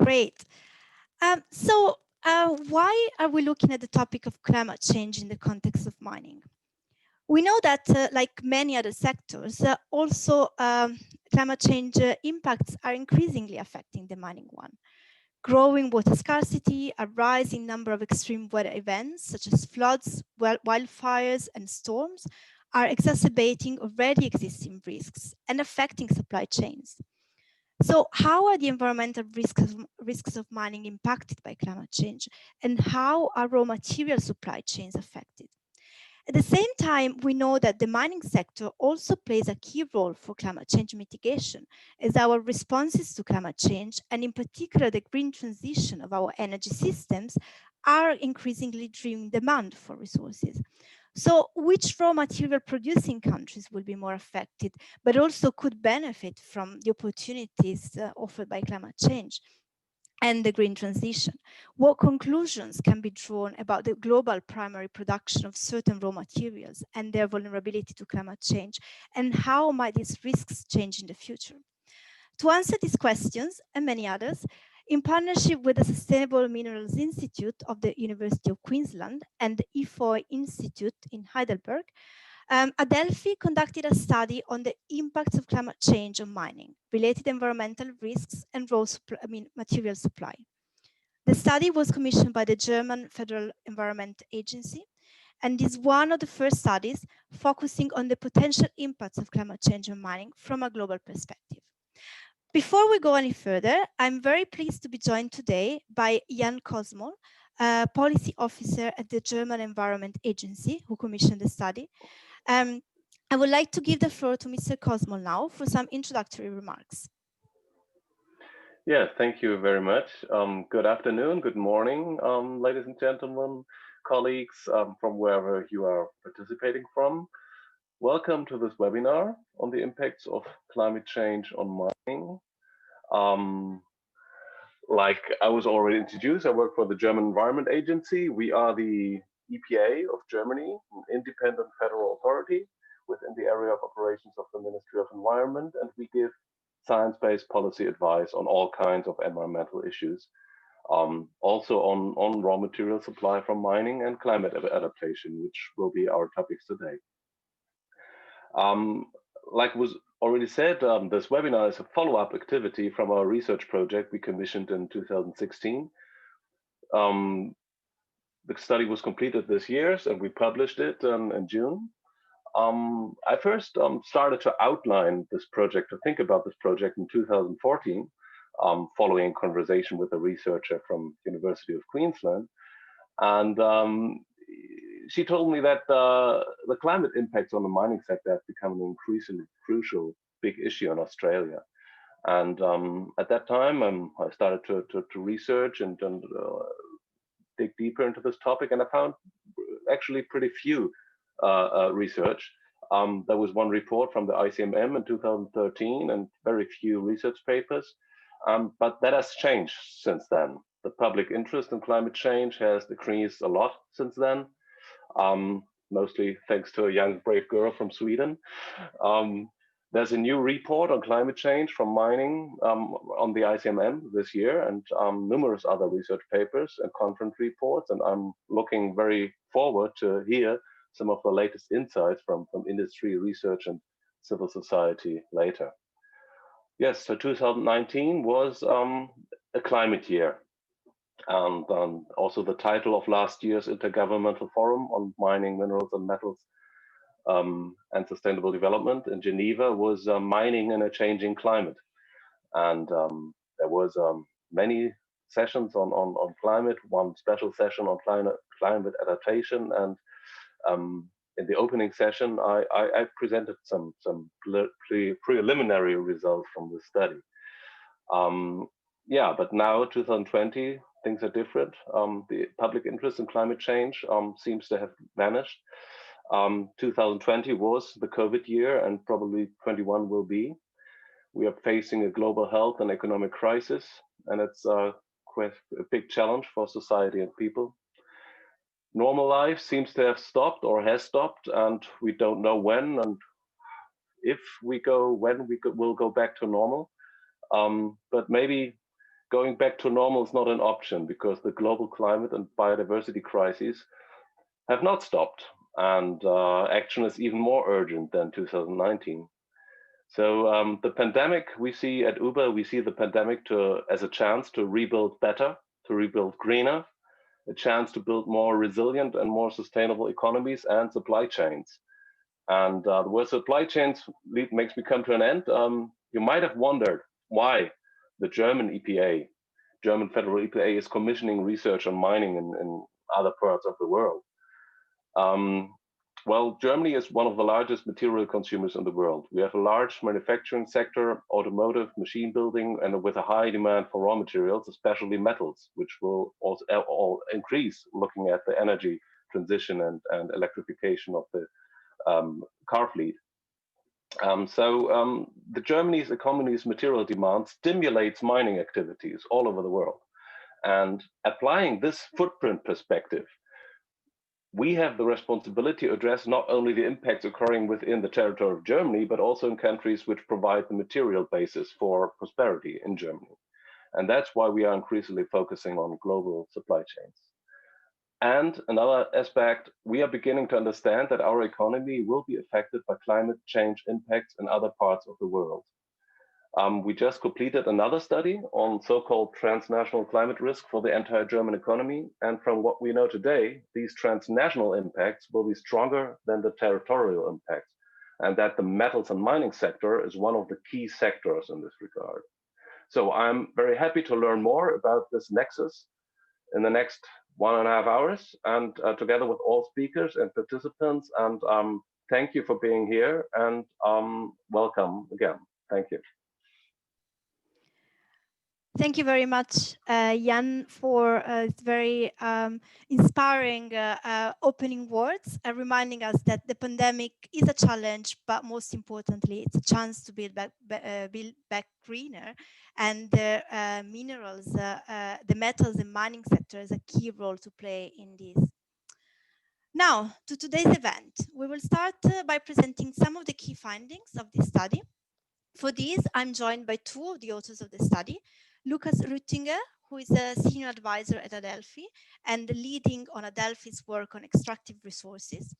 Great. Why are we looking at the topic of climate change in the context of mining? We know that, like many other sectors, also climate change impacts are increasingly affecting the mining one. Growing water scarcity, a rising number of extreme weather events such as floods, wildfires, and storms are exacerbating already existing risks and affecting supply chains. So how are the environmental risks of mining impacted by climate change, and how are raw material supply chains affected? At the same time, we know that the mining sector also plays a key role for climate change mitigation, as our responses to climate change, and in particular the green transition of our energy systems, are increasingly driving demand for resources. So which raw material producing countries will be more affected, but also could benefit from the opportunities offered by climate change and the green transition? What conclusions can be drawn about the global primary production of certain raw materials and their vulnerability to climate change? And how might these risks change in the future? To answer these questions and many others, in partnership with the Sustainable Minerals Institute of the University of Queensland and the ifeu Institute in Heidelberg, Adelphi conducted a study on the impacts of climate change on mining, related environmental risks, and material supply. The study was commissioned by the German Federal Environment Agency and is one of the first studies focusing on the potential impacts of climate change on mining from a global perspective. Before we go any further, I'm very pleased to be joined today by Jan Kosmol, policy officer at the German Environment Agency, who commissioned the study. I would like to give the floor to Mr. Kosmol now for some introductory remarks. Yeah, thank you very much. Good afternoon, good morning, ladies and gentlemen, colleagues from wherever you are participating from. Welcome to this webinar on the impacts of climate change on mining. Like I was already introduced, I work for the German Environment Agency. We are the EPA of Germany, an independent federal authority within the area of operations of the Ministry of Environment, and we give science-based policy advice on all kinds of environmental issues, also on raw material supply from mining and climate adaptation, which will be our topics today. Like was already said, this webinar is a follow-up activity from our research project we commissioned in 2016. The study was completed this year, and we published it in June. I first started to outline this project, to think about this project in 2014, following a conversation with a researcher from University of Queensland. And she told me that the climate impacts on the mining sector have become an increasingly crucial big issue in Australia. And at that time, I started to research and dig deeper into this topic, and I found actually pretty few research. There was one report from the ICMM in 2013 and very few research papers, but that has changed since then. The public interest in climate change has decreased a lot since then, mostly thanks to a young brave girl from Sweden. There's a new report on climate change from mining on the ICMM this year, and numerous other research papers and conference reports, and I'm looking very forward to hear some of the latest insights from industry, research, and civil society later. Yes, so 2019 was a climate year. And also the title of last year's Intergovernmental Forum on Mining, Minerals and Metals and Sustainable Development in Geneva was Mining in a Changing Climate. And there was many sessions on climate, one special session on climate adaptation, and in the opening session, I presented some preliminary results from the study. Yeah, but now 2020, things are different. The public interest in climate change seems to have vanished. 2020 was the COVID year, and probably 21 will be. We are facing a global health and economic crisis, and it's quite a big challenge for society and people. Normal life seems to have stopped or has stopped, and we don't know when and if we go, when we will go back to normal. But maybe going back to normal is not an option because the global climate and biodiversity crises have not stopped, and action is even more urgent than 2019. So the pandemic we see at Uber, we see the pandemic as a chance to rebuild better, to rebuild greener, a chance to build more resilient and more sustainable economies and supply chains. And the word supply chains makes me come to an end. You might have wondered why the German EPA, German federal EPA, is commissioning research on mining in other parts of the world. Well, Germany is one of the largest material consumers in the world. We have a large manufacturing sector, automotive, machine building, and with a high demand for raw materials, especially metals, which will also all increase looking at the energy transition and electrification of the car fleet. The Germany's economy's material demand stimulates mining activities all over the world. And applying this footprint perspective, we have the responsibility to address not only the impacts occurring within the territory of Germany, but also in countries which provide the material basis for prosperity in Germany. And that's why we are increasingly focusing on global supply chains. And another aspect, we are beginning to understand that our economy will be affected by climate change impacts in other parts of the world. We just completed another study on so-called transnational climate risk for the entire German economy. And from what we know today, these transnational impacts will be stronger than the territorial impacts, and that the metals and mining sector is one of the key sectors in this regard. So I'm very happy to learn more about this nexus in the next 1.5 hours, and together with all speakers and participants. And thank you for being here, and welcome again. Thank you. Thank you very much, Jan, for very inspiring opening words, reminding us that the pandemic is a challenge, but most importantly, it's a chance to build back greener. And the minerals, the metals and mining sector has a key role to play in this. Now, to today's event, we will start by presenting some of the key findings of this study. For this, I'm joined by two of the authors of the study, Lukas Rüttinger, who is a senior advisor at Adelphi and leading on Adelphi's work on extractive resources,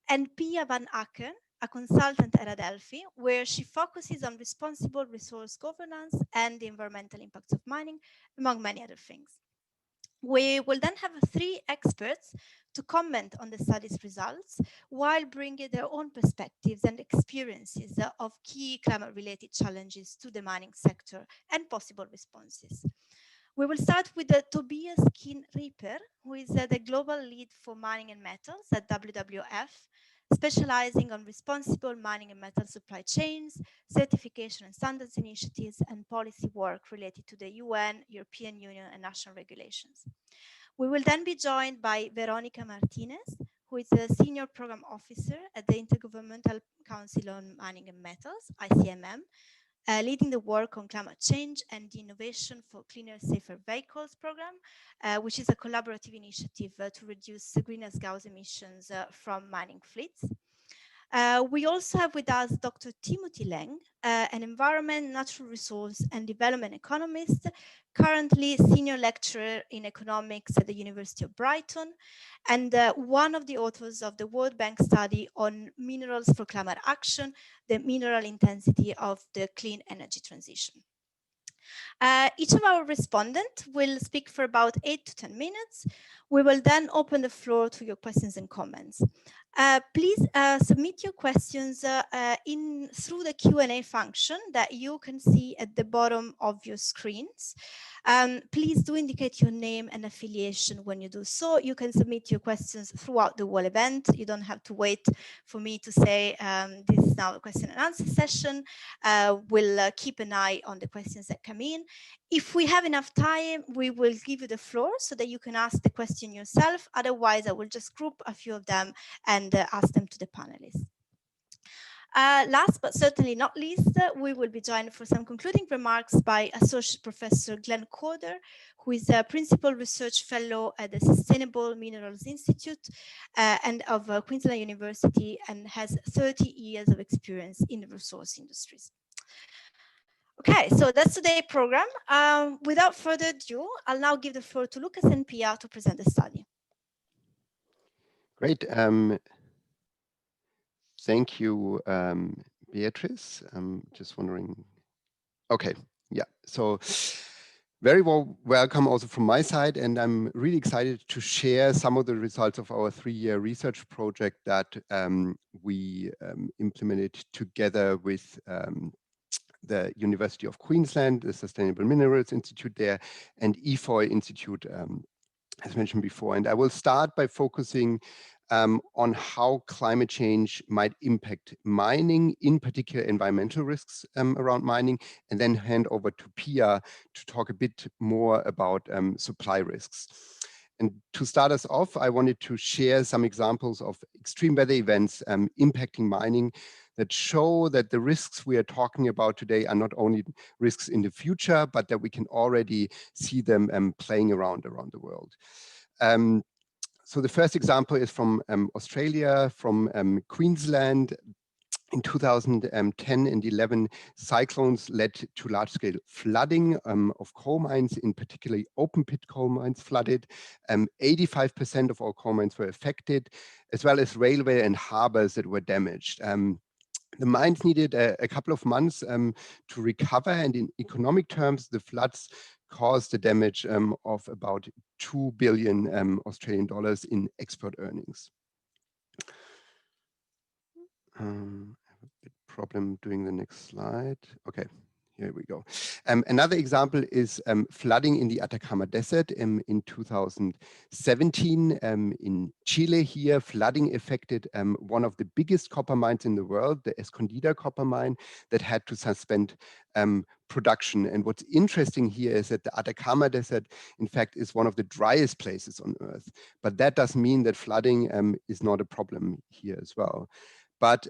and Pia van Aken, a consultant at Adelphi, where she focuses on responsible resource governance and the environmental impacts of mining, among many other things. We will then have 3 experts to comment on the study's results while bringing their own perspectives and experiences of key climate-related challenges to the mining sector and possible responses. We will start with Tobias Kien-Rieper, who is the global lead for mining and metals at WWF, specializing on responsible mining and metal supply chains, certification and standards initiatives, and policy work related to the UN, European Union, and national regulations. We will then be joined by Veronica Martinez, who is a senior program officer at the Intergovernmental Council on Mining and Metals, ICMM, leading the work on climate change and the Innovation for Cleaner, Safer Vehicles program, which is a collaborative initiative to reduce greenhouse gas emissions from mining fleets. We also have with us Dr. Timothy Leng, an environment, natural resource and development economist, currently senior lecturer in economics at the University of Brighton, and one of the authors of the World Bank study on minerals for climate action, the mineral intensity of the clean energy transition. Each of our respondents will speak for about 8 to 10 minutes. We will then open the floor to your questions and comments. Please submit your questions through the Q&A function that you can see at the bottom of your screens. Please do indicate your name and affiliation when you do so. You can submit your questions throughout the whole event. You don't have to wait for me to say this is now a question and answer session. We'll keep an eye on the questions that come in. If we have enough time, we will give you the floor so that you can ask the question yourself. Otherwise, I will just group a few of them and ask them to the panelists. Last but certainly not least, we will be joined for some concluding remarks by Associate Professor Glenn Corder, who is a Principal Research Fellow at the Sustainable Minerals Institute and of Queensland University, and has 30 years of experience in the resource industries. Okay, so that's today's program. Without further ado, I'll now give the floor to Lucas and Pia to present the study. Great. Thank you, Beatrice. I'm just wondering. Okay, yeah. So very welcome also from my side, and I'm really excited to share some of the results of our 3-year research project that we implemented together with the University of Queensland, the Sustainable Minerals Institute there, and ifeu Institute, as mentioned before. And I will start by focusing on how climate change might impact mining, in particular environmental risks around mining, and then hand over to Pia to talk a bit more about supply risks. And to start us off, I wanted to share some examples of extreme weather events impacting mining that show that the risks we are talking about today are not only risks in the future, but that we can already see them playing around the world. So the first example is from Australia, from Queensland. In 2010 and 11, cyclones led to large-scale flooding of coal mines, in particular open pit coal mines flooded. 85% of all coal mines were affected, as well as railway and harbors that were damaged. The mines needed a couple of months to recover, and in economic terms, the floods caused the damage of about 2 billion Australian dollars in export earnings. I have a bit problem doing the next slide. Okay. Here we go. Another example is flooding in the Atacama Desert in 2017 in Chile. Here, flooding affected one of the biggest copper mines in the world, the Escondida copper mine, that had to suspend production. And what's interesting here is that the Atacama Desert, in fact, is one of the driest places on Earth. But that does mean that flooding is not a problem here as well. But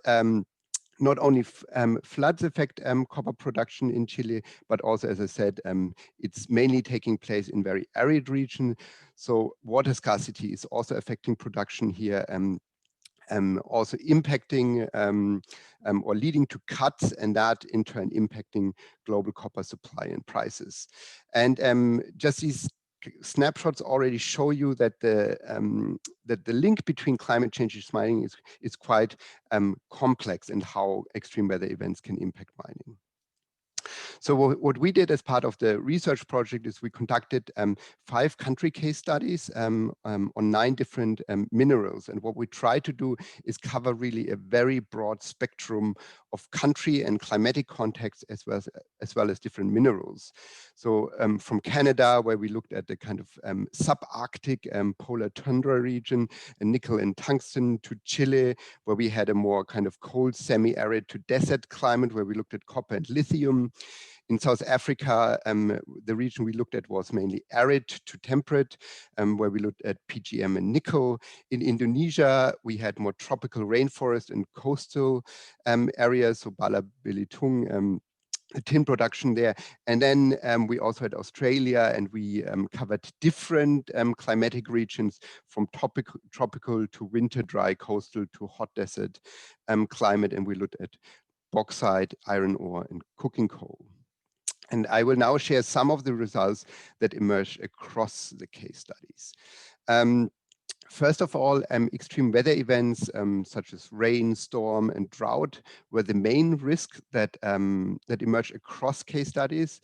not only floods affect copper production in Chile, but also, as I said, it's mainly taking place in very arid regions. So water scarcity is also affecting production here, also impacting or leading to cuts, and that in turn impacting global copper supply and prices. And just these snapshots already show you that the link between climate change and mining is quite complex, and how extreme weather events can impact mining. So what we did as part of the research project is we conducted 5 country case studies on 9 different minerals. And what we try to do is cover really a very broad spectrum of country and climatic contexts, as well as different minerals. So from Canada, where we looked at the kind of subarctic polar tundra region, and nickel and tungsten, to Chile, where we had a more kind of cold, semi-arid to desert climate, where we looked at copper and lithium. In South Africa, the region we looked at was mainly arid to temperate, where we looked at PGM and nickel. In Indonesia, we had more tropical rainforest and coastal areas, so Bala Belitung, the tin production there. And then we also had Australia, and we covered different climatic regions, from tropical to winter dry, coastal to hot desert climate. And we looked at bauxite, iron ore, and coking coal. And I will now share some of the results that emerged across the case studies. First of all, extreme weather events such as rain, storm, and drought were the main risk that emerged across case studies.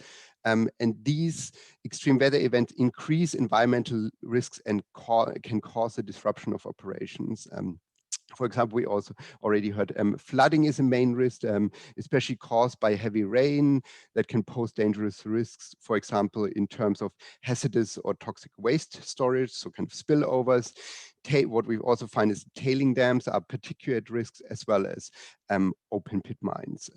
And these extreme weather events increase environmental risks and can cause a disruption of operations. For example, we also already heard flooding is a main risk, especially caused by heavy rain that can pose dangerous risks, for example, in terms of hazardous or toxic waste storage, so kind of spillovers. What we also find is tailing dams are particularly at risk, as well as open pit mines.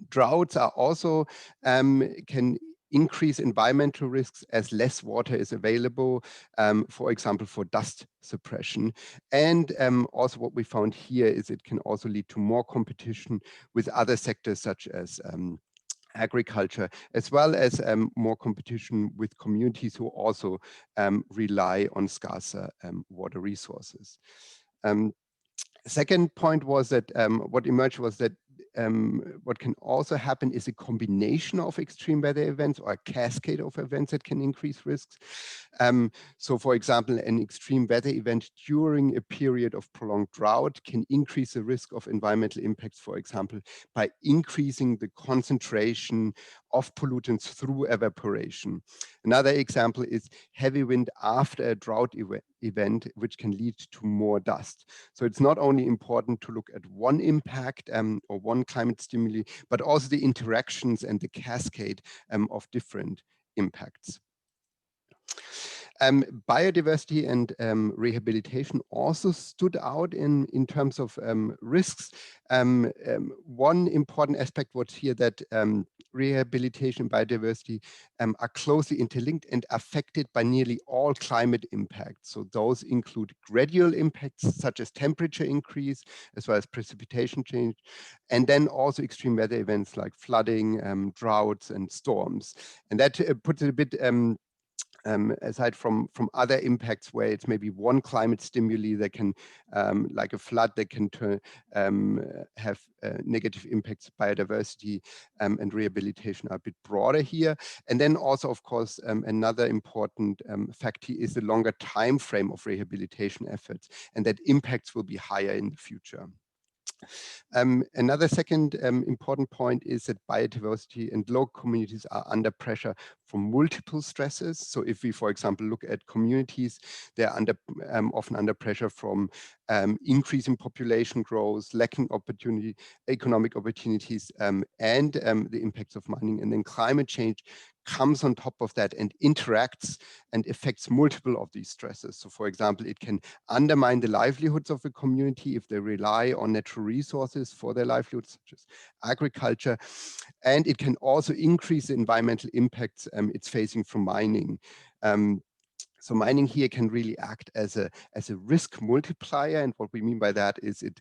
Droughts are also can increase environmental risks as less water is available, for example, for dust suppression. And also what we found here is it can also lead to more competition with other sectors, such as agriculture, as well as more competition with communities who also rely on scarcer water resources. Second point was that what emerged was that what can also happen is a combination of extreme weather events or a cascade of events that can increase risks. So for example, an extreme weather event during a period of prolonged drought can increase the risk of environmental impacts, for example, by increasing the concentration of pollutants through evaporation. Another example is heavy wind after a drought event, which can lead to more dust. So it's not only important to look at one impact or one climate stimuli, but also the interactions and the cascade of different impacts. Biodiversity and rehabilitation also stood out in terms of risks. One important aspect was here that rehabilitation and biodiversity are closely interlinked and affected by nearly all climate impacts. So those include gradual impacts such as temperature increase, as well as precipitation change, and then also extreme weather events like flooding, droughts, and storms. And that puts it a bit aside from other impacts where it's maybe one climate stimuli that can, like a flood, that can have negative impacts. Biodiversity and rehabilitation are a bit broader here. And then also, of course, another important factor is the longer time frame of rehabilitation efforts, and that impacts will be higher in the future. Another second important point is that biodiversity and local communities are under pressure from multiple stresses. So if we, for example, look at communities, they're often under pressure from increasing population growth, lacking economic opportunities, and the impacts of mining. And then climate change comes on top of that and interacts and affects multiple of these stresses. So for example, it can undermine the livelihoods of a community if they rely on natural resources for their livelihoods, such as agriculture. And it can also increase the environmental impacts it's facing from mining. So mining here can really act as a risk multiplier, and what we mean by that is it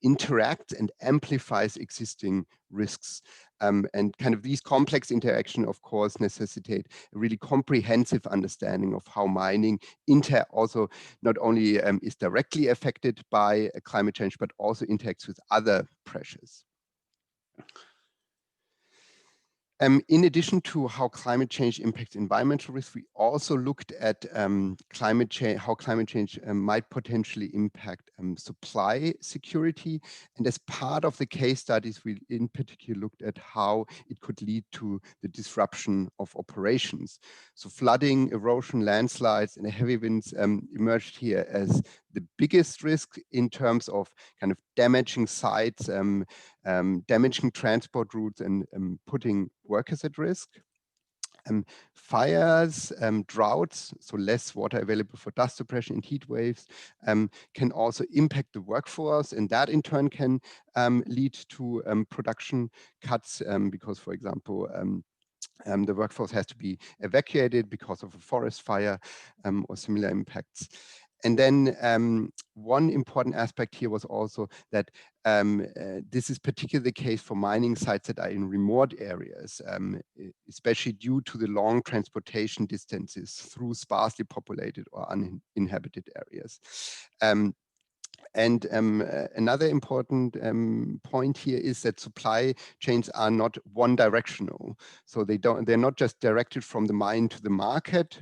interacts and amplifies existing risks. And kind of these complex interactions, of course, necessitate a really comprehensive understanding of how mining also not only is directly affected by climate change, but also interacts with other pressures. In addition to how climate change impacts environmental risk, we also looked at how climate change might potentially impact supply security. And as part of the case studies, we in particular looked at how it could lead to the disruption of operations. So flooding, erosion, landslides, and heavy winds emerged here as the biggest risk in terms of kind of damaging sites, damaging transport routes, and putting workers at risk. Fires, droughts, so less water available for dust suppression and heat waves, can also impact the workforce, and that in turn can lead to production cuts because, for example, the workforce has to be evacuated because of a forest fire or similar impacts. And then one important aspect here was also that this is particularly the case for mining sites that are in remote areas, especially due to the long transportation distances through sparsely populated or uninhabited areas. And another important point here is that supply chains are not one directional. So they're not just directed from the mine to the market,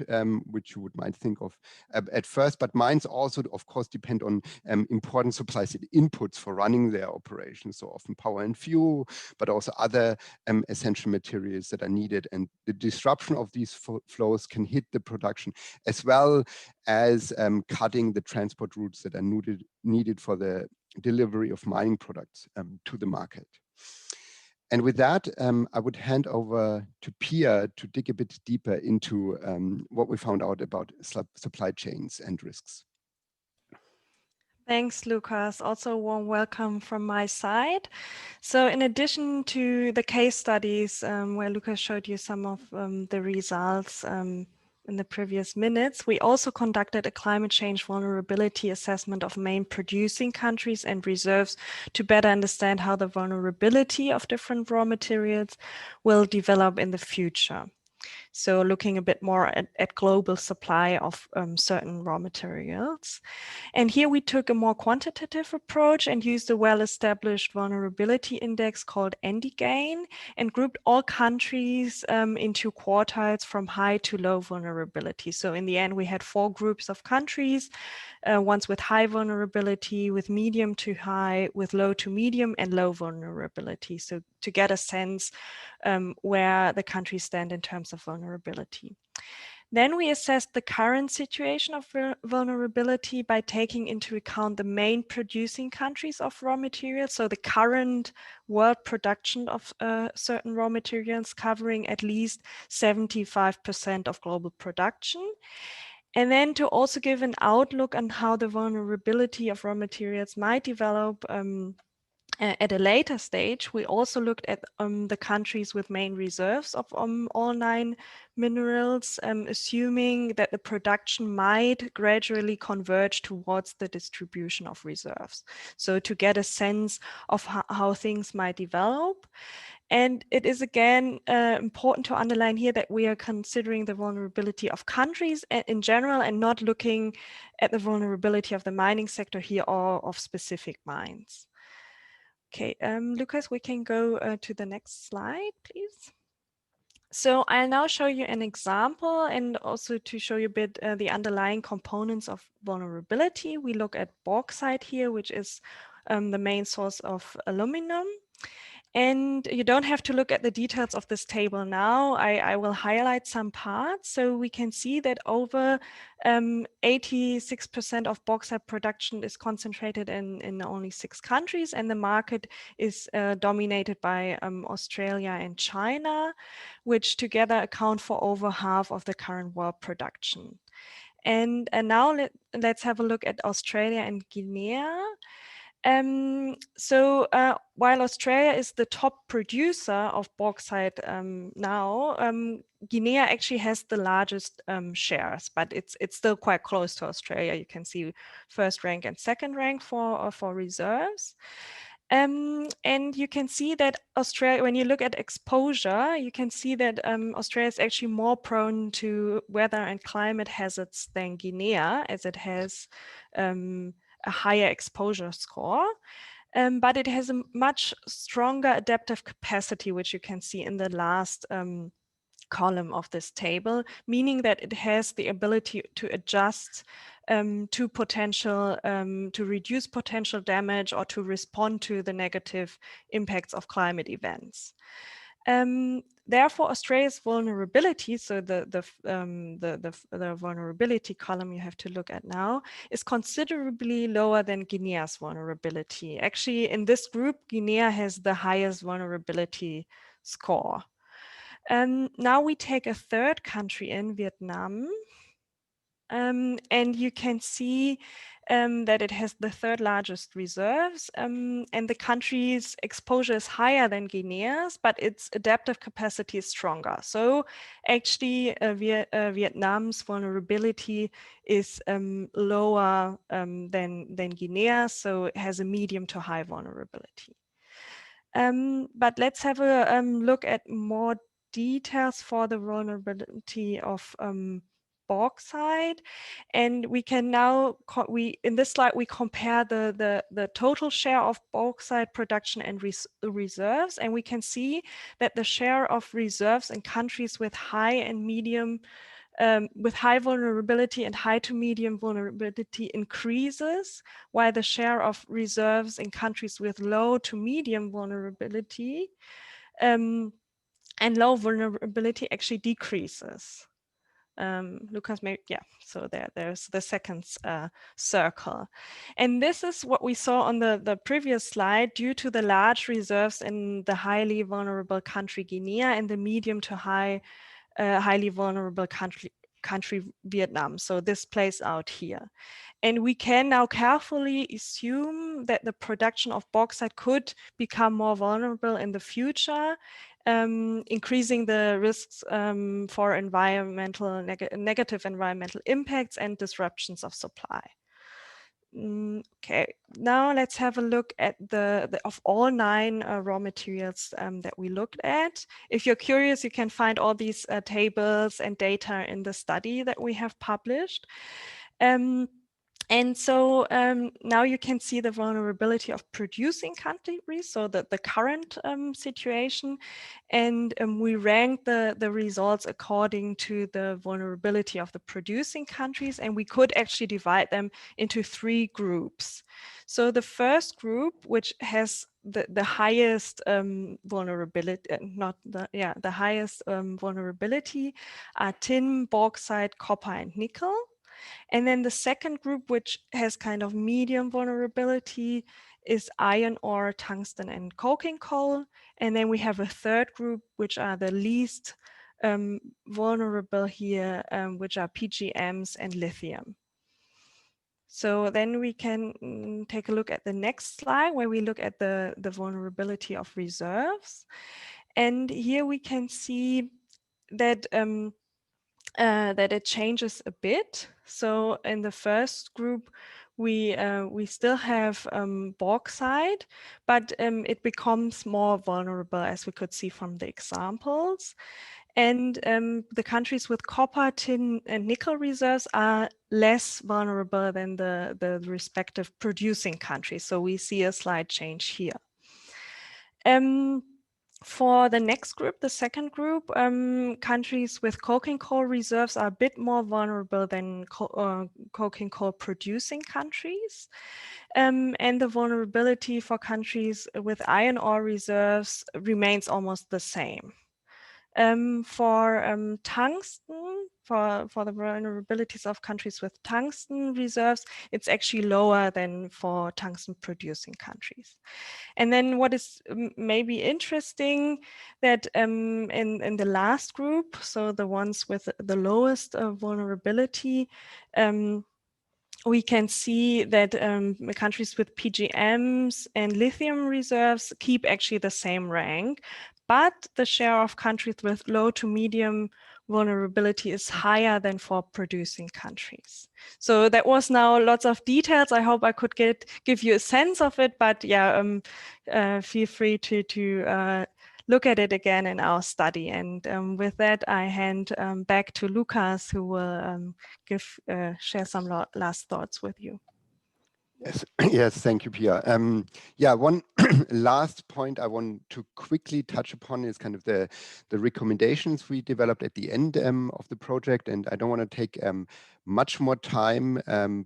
which you might think of at first, but mines also, of course, depend on important supplies and inputs for running their operations. So often power and fuel, but also other essential materials that are needed. And the disruption of these flows can hit the production, as well as cutting the transport routes that are needed for the delivery of mining products to the market. And with that, I would hand over to Pia to dig a bit deeper into what we found out about supply chains and risks. Thanks, Lucas. Also a warm welcome from my side. So in addition to the case studies where Lucas showed you some of the results in the previous minutes, we also conducted a climate change vulnerability assessment of main producing countries and reserves to better understand how the vulnerability of different raw materials will develop in the future. So looking a bit more at global supply of certain raw materials. And here we took a more quantitative approach and used a well-established vulnerability index called NDGAIN and grouped all countries into quartiles from high to low vulnerability. So in the end, we had 4 groups of countries, ones with high vulnerability, with medium to high, with low to medium, and low vulnerability. So to get a sense where the countries stand in terms of vulnerability. Then we assessed the current situation of vulnerability by taking into account the main producing countries of raw materials. So the current world production of certain raw materials covering at least 75% of global production. And then to also give an outlook on how the vulnerability of raw materials might develop at a later stage, we also looked at the countries with main reserves of all 9 minerals, assuming that the production might gradually converge towards the distribution of reserves. So to get a sense of how things might develop. And it is again important to underline here that we are considering the vulnerability of countries in general and not looking at the vulnerability of the mining sector here or of specific mines. Okay, Lucas, we can go to the next slide, please. So I'll now show you an example and also to show you a bit the underlying components of vulnerability. We look at bauxite here, which is the main source of aluminum. And you don't have to look at the details of this table now. I will highlight some parts. So we can see that over 86% of bauxite production is concentrated in only 6 countries, and the market is dominated by Australia and China, which together account for over half of the current world production. And now let's have a look at Australia and Guinea. While Australia is the top producer of bauxite now, Guinea actually has the largest shares, but it's still quite close to Australia. You can see first rank and second rank for reserves. And you can see that Australia, when you look at exposure, you can see that Australia is actually more prone to weather and climate hazards than Guinea, as it has a higher exposure score, but it has a much stronger adaptive capacity, which you can see in the last column of this table, meaning that it has the ability to adjust to potential, to reduce potential damage or to respond to the negative impacts of climate events. Therefore, Australia's vulnerability, so the vulnerability column you have to look at now, is considerably lower than Guinea's vulnerability. Actually, in this group, Guinea has the highest vulnerability score. Now we take a third country in, Vietnam. And you can see that it has the 3rd largest reserves, and the country's exposure is higher than Guinea's, but its adaptive capacity is stronger. So actually Vietnam's vulnerability is lower than Guinea's, so it has a medium to high vulnerability. But let's have a look at more details for the vulnerability of bauxite, and we can now in this slide we compare the total share of bauxite production and reserves, and we can see that the share of reserves in countries with high and medium with high vulnerability and high to medium vulnerability increases, while the share of reserves in countries with low to medium vulnerability and low vulnerability actually decreases. Lucas, maybe, yeah, so there's the second circle. And this is what we saw on the previous slide. Due to the large reserves in the highly vulnerable country Guinea and the medium to high highly vulnerable country Vietnam. So this plays out here. And we can now carefully assume that the production of bauxite could become more vulnerable in the future, increasing the risks for environmental negative environmental impacts and disruptions of supply. Okay, now let's have a look at the of all 9 raw materials that we looked at. If you're curious, you can find all these tables and data in the study that we have published. And so now you can see the vulnerability of producing countries, so the current situation. And we ranked the results according to the vulnerability of the producing countries. And we could actually divide them into 3 groups. So the first group, which has the highest vulnerability, the highest vulnerability are tin, bauxite, copper, and nickel. And then the second group, which has kind of medium vulnerability, is iron ore, tungsten, and coking coal. And then we have a third group, which are the least vulnerable here, which are PGMs and lithium. So then we can take a look at the next slide, where we look at the vulnerability of reserves. And here we can see that that it changes a bit. So in the first group, we still have bauxite, but it becomes more vulnerable, as we could see from the examples. And the countries with copper, tin, and nickel reserves are less vulnerable than the respective producing countries. So we see a slight change here. For the next group, the second group, countries with coking coal reserves are a bit more vulnerable than coking coal producing countries. And the vulnerability for countries with iron ore reserves remains almost the same. For tungsten, for the vulnerabilities of countries with tungsten reserves, it's actually lower than for tungsten producing countries. And then what is maybe interesting that in the last group, so the ones with the lowest vulnerability, we can see that countries with PGMs and lithium reserves keep actually the same rank, but the share of countries with low to medium vulnerability is higher than for producing countries. So that was now lots of details. I hope I could give you a sense of it, but yeah, feel free to look at it again in our study. And with that, I hand back to Lucas, who will share some last thoughts with you. Yes, yes, thank you, Pia. Yeah, one last point I want to quickly touch upon is kind of the recommendations we developed at the end of the project. And I don't want to take much more time,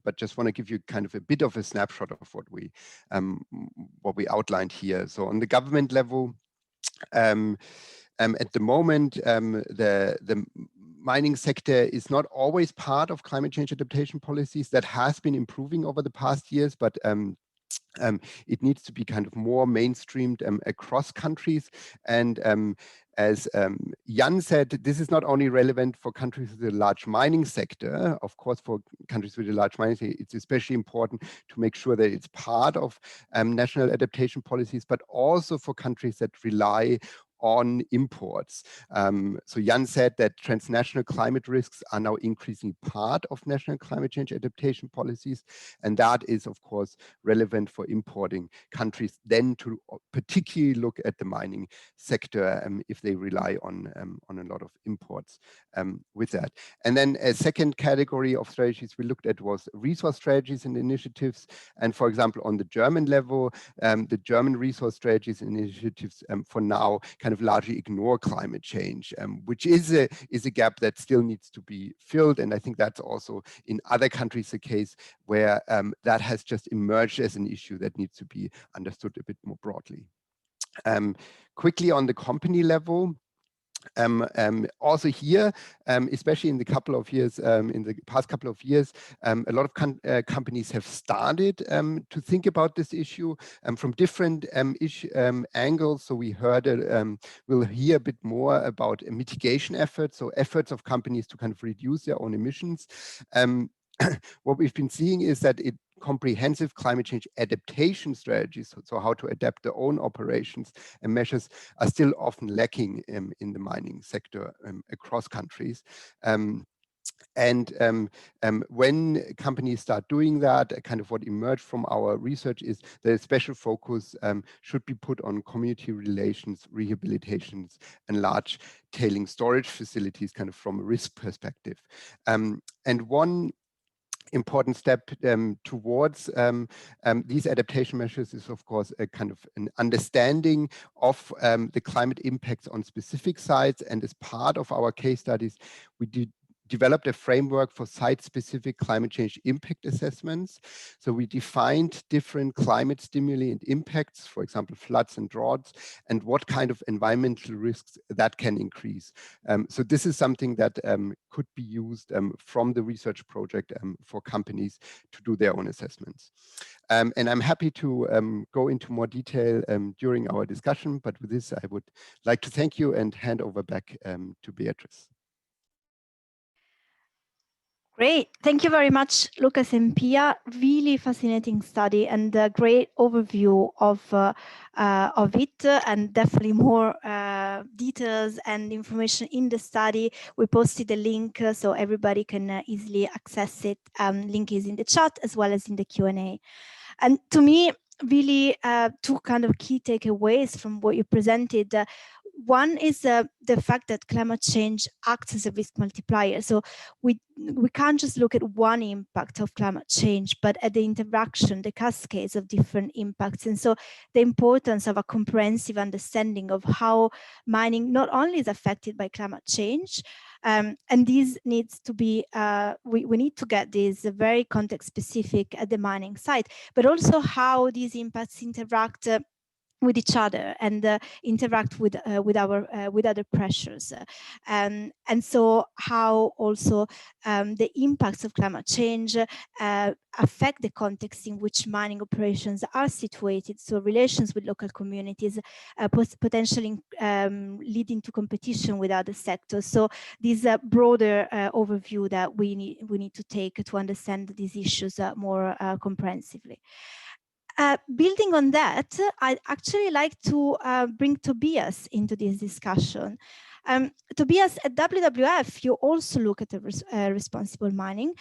but just want to give you kind of a bit of a snapshot of what we outlined here. So on the government level, at the moment, the mining sector is not always part of climate change adaptation policies. That has been improving over the past years, but it needs to be kind of more mainstreamed across countries. And as Jan said, this is not only relevant for countries with a large mining sector. Of course, for countries with a large mining sector, it's especially important to make sure that it's part of national adaptation policies, but also for countries that rely on imports. So Jan said that transnational climate risks are now increasingly part of national climate change adaptation policies. And that is, of course, relevant for importing countries then to particularly look at the mining sector if they rely on a lot of imports with that. And then a second category of strategies we looked at was resource strategies and initiatives. And for example, on the German level, the German resource strategies and initiatives for now kind of largely ignore climate change, which is a gap that still needs to be filled. And I think that's also in other countries the case where that has just emerged as an issue that needs to be understood a bit more broadly. Quickly on the company level, also here, especially in the past couple of years, a lot of companies have started to think about this issue from different angles. So we'll hear a bit more about mitigation efforts, so efforts of companies to kind of reduce their own emissions. What we've been seeing is that comprehensive climate change adaptation strategies, so how to adapt their own operations and measures, are still often lacking in the mining sector across countries. And when companies start doing that, kind of what emerged from our research is that a special focus should be put on community relations, rehabilitations, and large tailing storage facilities, kind of from a risk perspective. And one important step towards these adaptation measures is, of course, a kind of an understanding of the climate impacts on specific sites. And as part of our case studies, we developed a framework for site-specific climate change impact assessments. So we defined different climate stimuli and impacts, for example, floods and droughts, and what kind of environmental risks that can increase. So this is something that could be used from the research project for companies to do their own assessments. And I'm happy to go into more detail during our discussion, but with this, I would like to thank you and hand over back to Beatrice. Great. Thank you very much, Lucas and Pia. Really fascinating study and a great overview of it, and definitely more details and information in the study. We posted a link so everybody can easily access it. Link is in the chat as well as in the Q&A. And to me, really two kind of key takeaways from what you presented. One is the fact that climate change acts as a risk multiplier. So we can't just look at one impact of climate change, but at the interaction, the cascades of different impacts. And so the importance of a comprehensive understanding of how mining not only is affected by climate change, and this needs to be, we need to get this very context specific at the mining site, but also how these impacts interact with each other and interact with other pressures, and so how also the impacts of climate change affect the context in which mining operations are situated. So relations with local communities, potentially leading to competition with other sectors. So this broader overview that we need to take to understand these issues more comprehensively. Building on that, I'd actually like to bring Tobias into this discussion. Tobias, at WWF, you also look at responsible mining,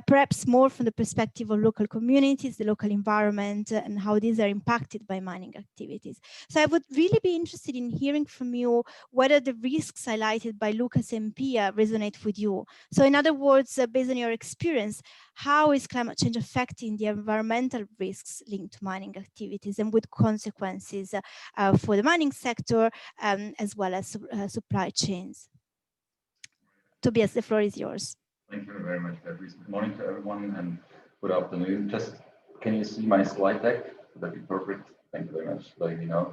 perhaps more from the perspective of local communities, the local environment, and how these are impacted by mining activities. So I would really be interested in hearing from you whether the risks highlighted by Lucas and Pia resonate with you. So in other words, based on your experience, how is climate change affecting the environmental risks linked to mining activities and with consequences for the mining sector as well as supply chains? Tobias, the floor is yours. Thank you very much, Beatrice. Good morning to everyone and good afternoon. Just, can you see my slide deck? Would that be perfect? Thank you very much for letting me know.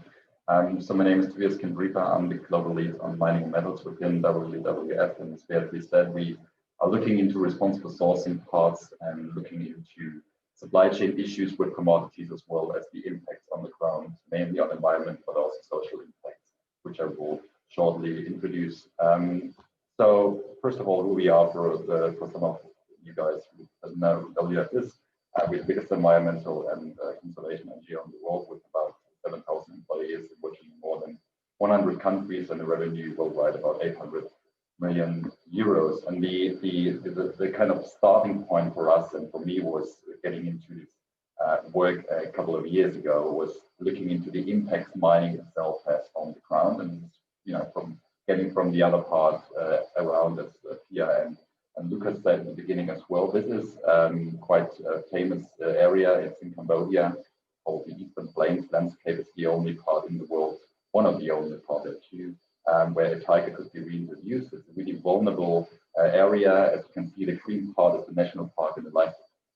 So my name is Tobias Kimbripa. I'm the global lead on mining metals within WWF, and as Beatrice said, we are looking into responsible sourcing parts and looking into supply chain issues with commodities as well as the impacts on the ground, mainly on environment, but also social impacts, which I will shortly introduce. So first of all, who we are for some of you guys who doesn't know who WWF is. We're the biggest environmental and conservation NGO in the world with about 7,000 employees, which in more than 100 countries and a revenue worldwide about 800 million euros. And the kind of starting point for us and for me was getting into this work a couple of years ago, was looking into the impacts mining itself has on the ground, and from getting from the other part around, as Pia and Lucas said at the beginning as well. This is quite a famous area. It's in Cambodia, called the Eastern Plains landscape. It's the only part in the world, one of the only parts actually, where a tiger could be reintroduced. It's a really vulnerable area. As you can see, the green part is the national park and the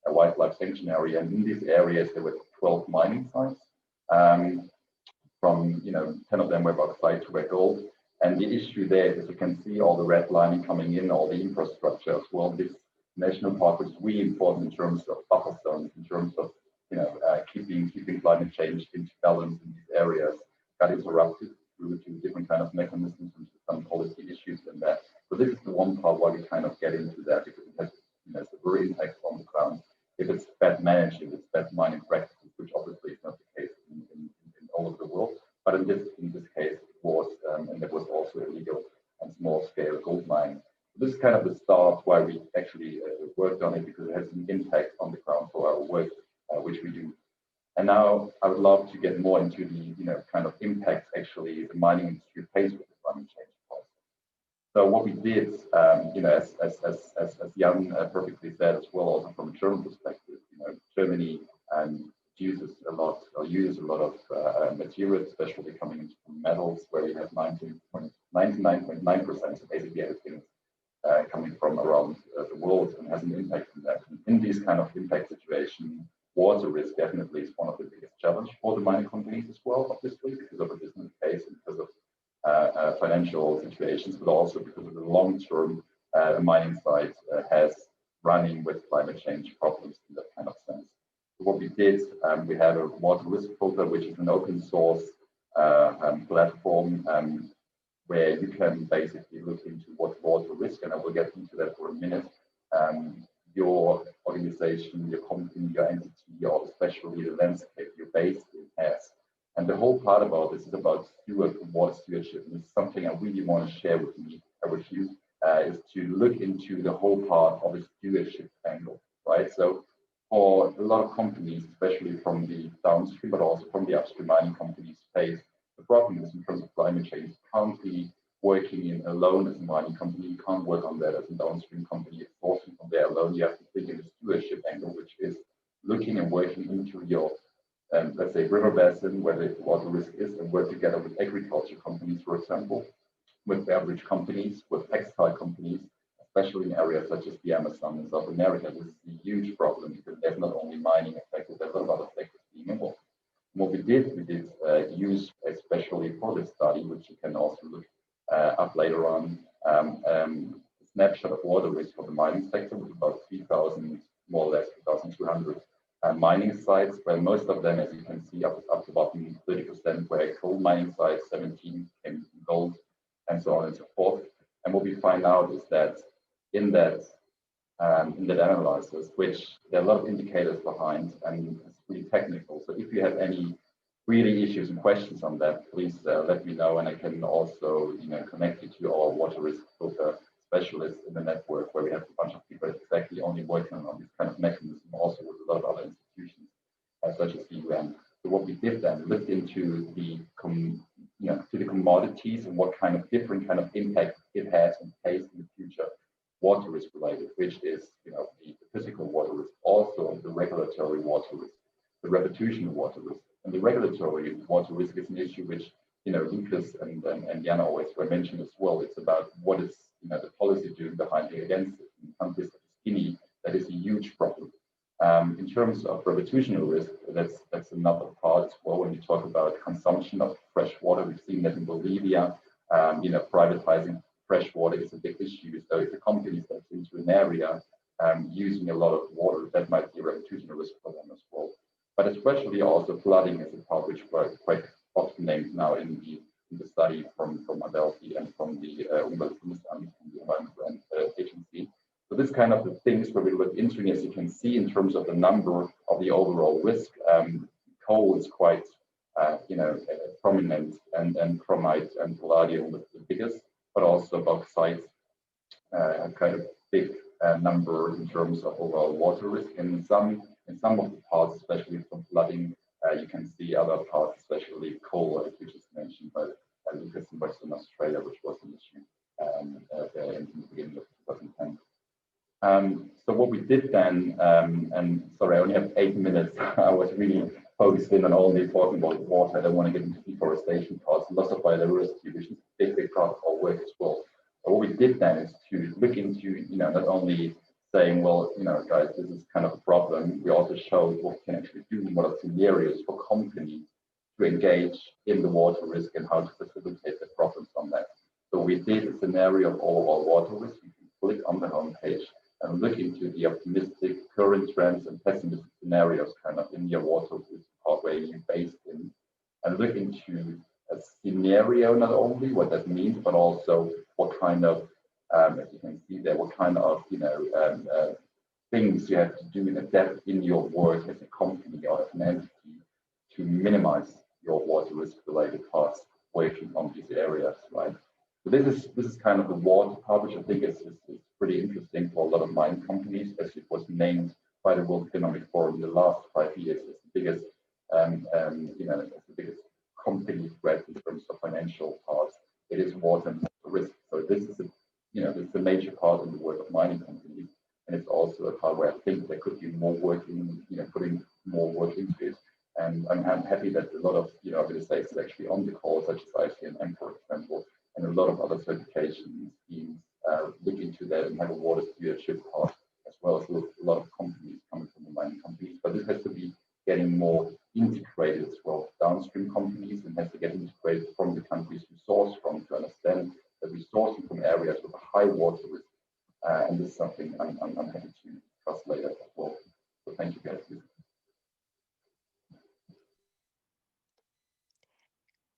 wildlife sanctuary area. And in these areas, there were 12 mining sites. From 10 of them were bauxite to were gold. And the issue there is you can see all the red lining coming in, all the infrastructure as well. This national park is really important in terms of buffer zones, in terms of keeping climate change into balance in these areas. Got interrupted due to different kind of mechanisms and some policy issues in that. So this is the one part why we kind of get into that, because it has severe impact on the ground. If it's bad managed, if it's bad mining practices, which obviously is not the case in all over the world, but in this case it was, and there was also illegal and small scale gold mining. This is kind of the start why we actually worked on it, because it has an impact on the ground for our work, which we do. And now I would love to get more into the kind of impacts actually the mining industry faced with the climate change policy. So what we did, as Jan perfectly said as well, also from a German perspective, Germany uses a lot of materials, especially coming from metals, where we have 99.9%, so basically everything coming from around the world, and has an impact on that. And in these kind of impact situations, water risk definitely is one of the biggest challenges for the mining companies as well, obviously, because of a business case and because of financial situations, but also because of the long-term mining site has running with climate change problems in that kind of sense. So what we did, we have a water risk filter, which is an open source platform where you can basically look into what water risk, and I will get into that for a minute, your organization, your company, your entity, or especially the landscape you're based in has. And the whole part about this is about water stewardship. And it's something I really want to share with you, is to look into the whole part of the stewardship angle, right? So for a lot of companies, especially from the downstream, but also from the upstream mining companies, face the problem is in terms of climate change. You can't be working in alone as a mining company. You can't work on that as a downstream company. It's also from there alone. You have to think in the stewardship angle, which is looking and working into your, let's say, river basin, where the water risk is, and work together with agriculture companies, for example, with beverage companies, with textile companies, especially in areas such as the Amazon in South America. This is a huge problem because there's not only mining affected, there's a lot of sectors being involved. What we did use, especially for this study, which you can also look up later on, a snapshot of water risk for the mining sector with about 3,000, more or less 3,200 mining sites, where most of them, as you can see up the bottom, 30% were coal mining sites, 17 came from gold, and so on and so forth. And what we find out is that in that analysis, which there are a lot of indicators behind, and it's really technical. So if you have any really issues and questions on that, please let me know, and I can also connect you to our water risk filter specialists in the network, where we have a bunch of people exactly only working on this kind of mechanism, also with a lot of other institutions such as the UN. So what we did then, looked into the commodities and what kind of different kind of impact it has and face in the future, water risk related, which is the physical water risk, also the regulatory water risk, the reputational water risk. And the regulatory water risk is an issue which Lucas and Jan always were mentioning as well. It's about what is the policy doing behind it against it. In countries such as Guinea, that is a huge problem. In terms of reputational risk, that's another part as well. When you talk about consumption of fresh water, we've seen that in Bolivia. Privatizing fresh water is a big issue. So if a company steps into an area using a lot of water, that might be a reputational risk for them as well. But especially also flooding is a part which were quite often named now in the study from Adelphi and from the Umweltbundesamt, the Environment Agency. So this kind of the things where we look into, and as you can see in terms of the number of the overall risk, coal is quite prominent, and chromite and palladium was the biggest, but also bauxite kind of big number in terms of overall water risk. And in some of the parts, especially from flooding, you can see other parts, especially coal, which is mentioned by Lucas in Western Australia, which was an issue in the beginning of 2010. So what we did then, and sorry, I only have 8 minutes. I was really focused in on only talking about water. I don't want to get into deforestation parts, loss of biodiversity, which is a big part of our work as well. So what we did then is to look into, not only saying, well, guys, this is kind of a problem. We also showed what we can actually do and what are scenarios for companies to engage in the water risk and how to facilitate the problems on that. So we did a scenario of all of our water risk. You can click on the home page and look into the optimistic, current trends, and pessimistic scenarios kind of in your water risk part where you're based in, and look into a scenario, not only what that means, but also what kind of, as you can see there, what kind of things you have to do and adapt in your work as a company or as an entity to minimize your water risk related parts working on these areas, right? So this is kind of the water part, which I think is pretty interesting for a lot of mining companies, as it was named by the World Economic Forum in the last 5 years as the biggest, company threat in terms of financial parts. It is water and risk. So this is this is a major part in the work of mining companies, and it's also a part where I think there could be more work in, putting more work into it. And I'm happy that a lot of, organizations are actually on the call, such as ICMM, for example, and a lot of other certification schemes look into that and have a water stewardship part, as well as a lot of companies coming from the mining companies. But this has to be getting more integrated as well, downstream companies, and has to get integrated from the countries we source from to understand that we're sourcing from areas with a high water risk. And this is something I'm happy to discuss later as well. So thank you guys.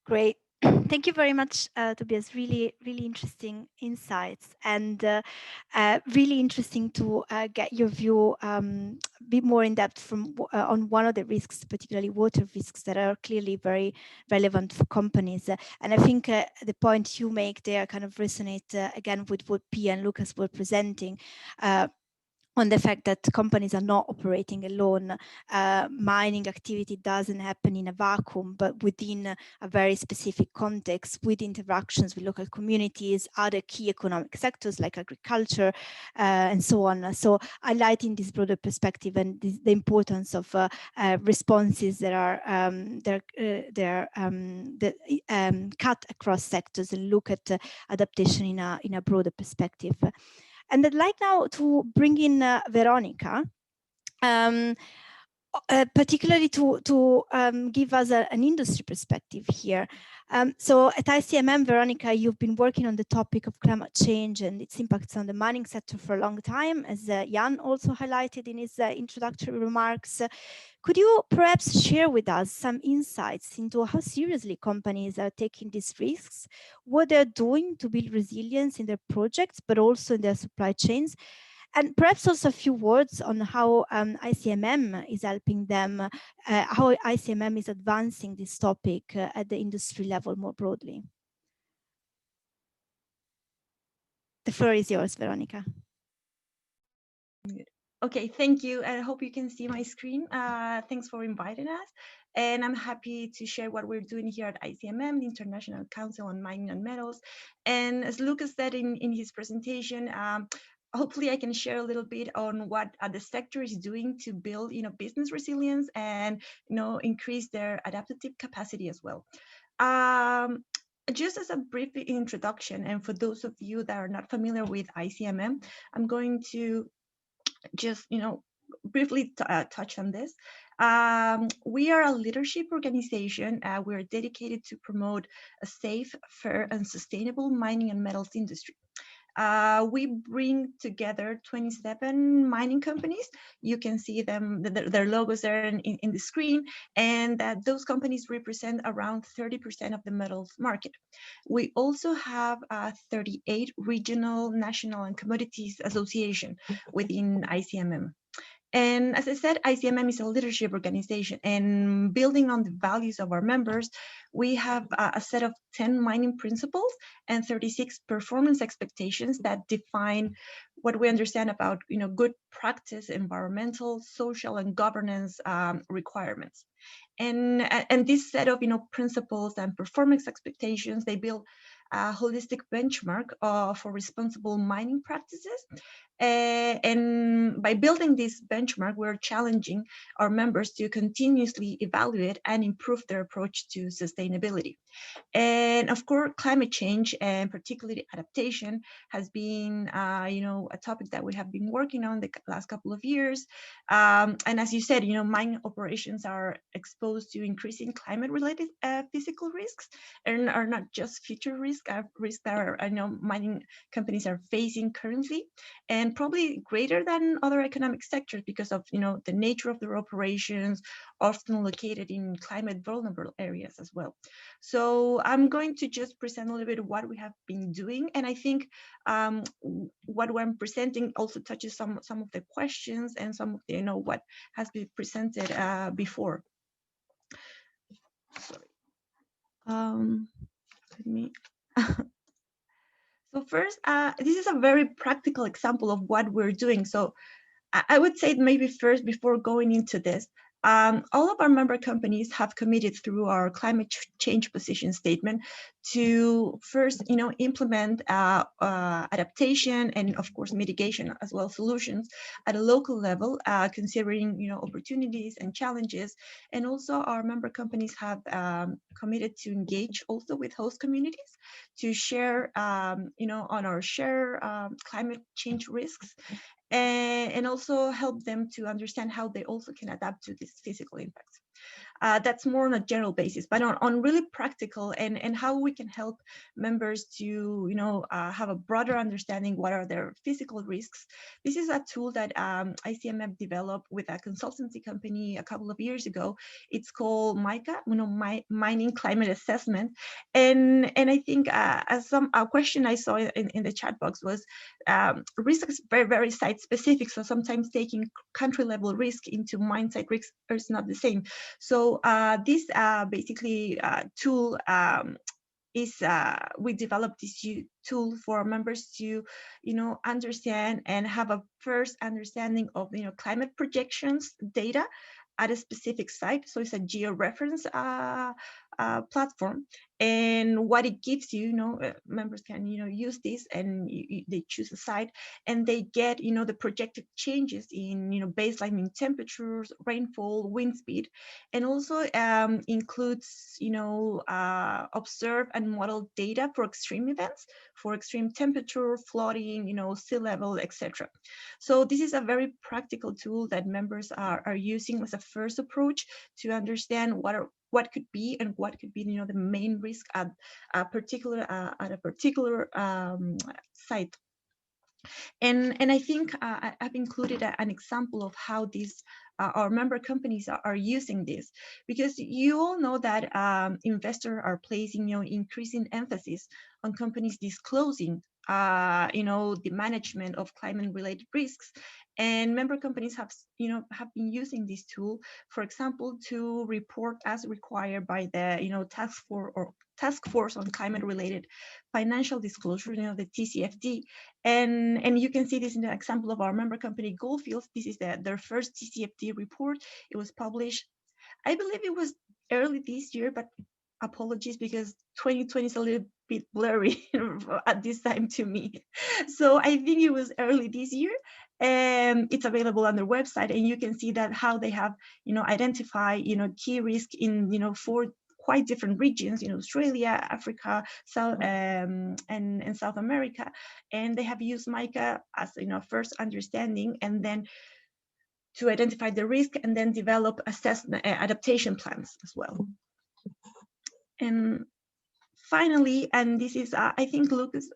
Great. Thank you very much, Tobias. Really, really interesting insights, and really interesting to get your view a bit more in depth from on one of the risks, particularly water risks, that are clearly very relevant for companies. And I think the point you make there kind of resonate again with what Pia and Lucas were presenting. On the fact that companies are not operating alone. Mining activity doesn't happen in a vacuum, but within a very specific context, with interactions with local communities, other key economic sectors like agriculture, and so on. So highlighting this broader perspective and the importance of responses that are cut across sectors and look at adaptation in a broader perspective. And I'd like now to bring in Veronica, particularly to give us an industry perspective here. So at ICMM, Veronica, you've been working on the topic of climate change and its impacts on the mining sector for a long time, as Jan also highlighted in his introductory remarks. Could you perhaps share with us some insights into how seriously companies are taking these risks, what they're doing to build resilience in their projects, but also in their supply chains? And perhaps also a few words on how ICMM is helping them, how ICMM is advancing this topic at the industry level more broadly. The floor is yours, Veronica. Okay, thank you. I hope you can see my screen. Thanks for inviting us. And I'm happy to share what we're doing here at ICMM, the International Council on Mining and Metals. And as Lucas said in his presentation, hopefully I can share a little bit on what the sector is doing to build, business resilience and, increase their adaptive capacity as well. Just as a brief introduction, and for those of you that are not familiar with ICMM, I'm going to just, briefly touch on this. We are a leadership organization. We're dedicated to promote a safe, fair, and sustainable mining and metals industry. We bring together 27 mining companies. You can see them, their logos there in the screen, and those companies represent around 30% of the metals market. We also have 38 regional, national, and commodities association within ICMM. And as I said, ICMM is a leadership organization, and building on the values of our members, we have a set of 10 mining principles and 36 performance expectations that define what we understand about, good practice, environmental, social, and governance requirements. And this set of, principles and performance expectations, they build a holistic benchmark for responsible mining practices. And by building this benchmark, we're challenging our members to continuously evaluate and improve their approach to sustainability. And of course, climate change and particularly adaptation has been, a topic that we have been working on the last couple of years. And as you said, mining operations are exposed to increasing climate-related physical risks, and are not just future risks that are, mining companies are facing currently, and probably greater than other economic sectors because of, the nature of their operations, often located in climate vulnerable areas as well. So I'm going to just present a little bit of what we have been doing, and I think what I'm presenting also touches some of the questions and some of the, what has been presented before. Sorry. Let me. So first, this is a very practical example of what we're doing. So I would say maybe first, before going into this, all of our member companies have committed through our climate change position statement to first, implement adaptation and of course mitigation as well solutions at a local level, considering opportunities and challenges. And also our member companies have committed to engage also with host communities to share, on our share climate change risks, and also help them to understand how they also can adapt to these physical impacts. That's more on a general basis, but on really practical and how we can help members to have a broader understanding what are their physical risks. This is a tool that ICMM developed with a consultancy company a couple of years ago. It's called MICA, Mining Climate Assessment, and I think as a question I saw in the chat box was risk is very site specific. So sometimes taking country level risk into mine site risks is not the same. So this basically tool is we developed this tool for members to understand and have a first understanding of climate projections data at a specific site. So it's a geo-reference platform, and what it gives members can use this, and they choose a site and they get the projected changes in baseline mean temperatures, rainfall, wind speed, and also includes observe and model data for extreme events, for extreme temperature, flooding, sea level, etc. So this is a very practical tool that members are using as a first approach to understand what could be and what could be the main risk at a particular site. And I think I've included an example of how these our member companies are using this, because you all know that investors are placing increasing emphasis on companies disclosing the management of climate related risks, and member companies have been using this tool, for example, to report as required by the task force on climate related financial disclosure, the TCFD. And you can see this in the example of our member company Goldfields. This is their first TCFD report. It was published, I believe it was early this year, but apologies because 2020 is a little bit blurry at this time to me. So I think it was early this year, and it's available on their website, and you can see that how they have identified key risk in 4 quite different regions in Australia, Africa, South and South America, and they have used MICA as first understanding, and then to identify the risk, and then develop assessment adaptation plans as well. And finally, and this is I think Lucas,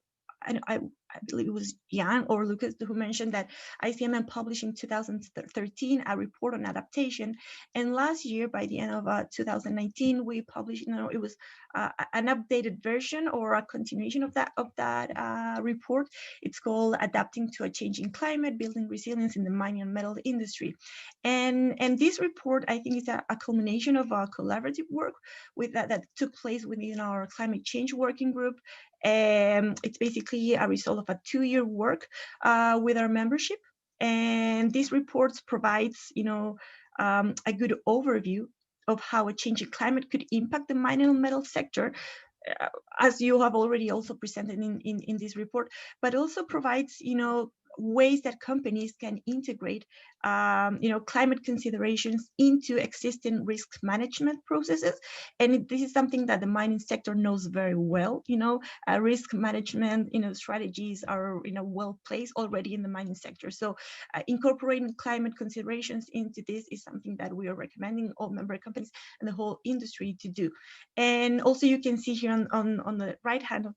I believe it was Jan or Lucas who mentioned that ICMM published in 2013 a report on adaptation, and last year by the end of 2019 we published it was an updated version or a continuation of that report. It's called Adapting to a Changing Climate, Building Resilience in the Mining and Metal Industry, and this report I think is a culmination of a collaborative work with that took place within our climate change working group. It's basically a result of a 2-year work with our membership, and this report provides a good overview of how a changing climate could impact the mining and metal sector, as you have already also presented in this report, but also provides ways that companies can integrate climate considerations into existing risk management processes. And this is something that the mining sector knows very well. Risk management strategies are well placed already in the mining sector. So incorporating climate considerations into this is something that we are recommending all member companies and the whole industry to do. And also you can see here on the right hand of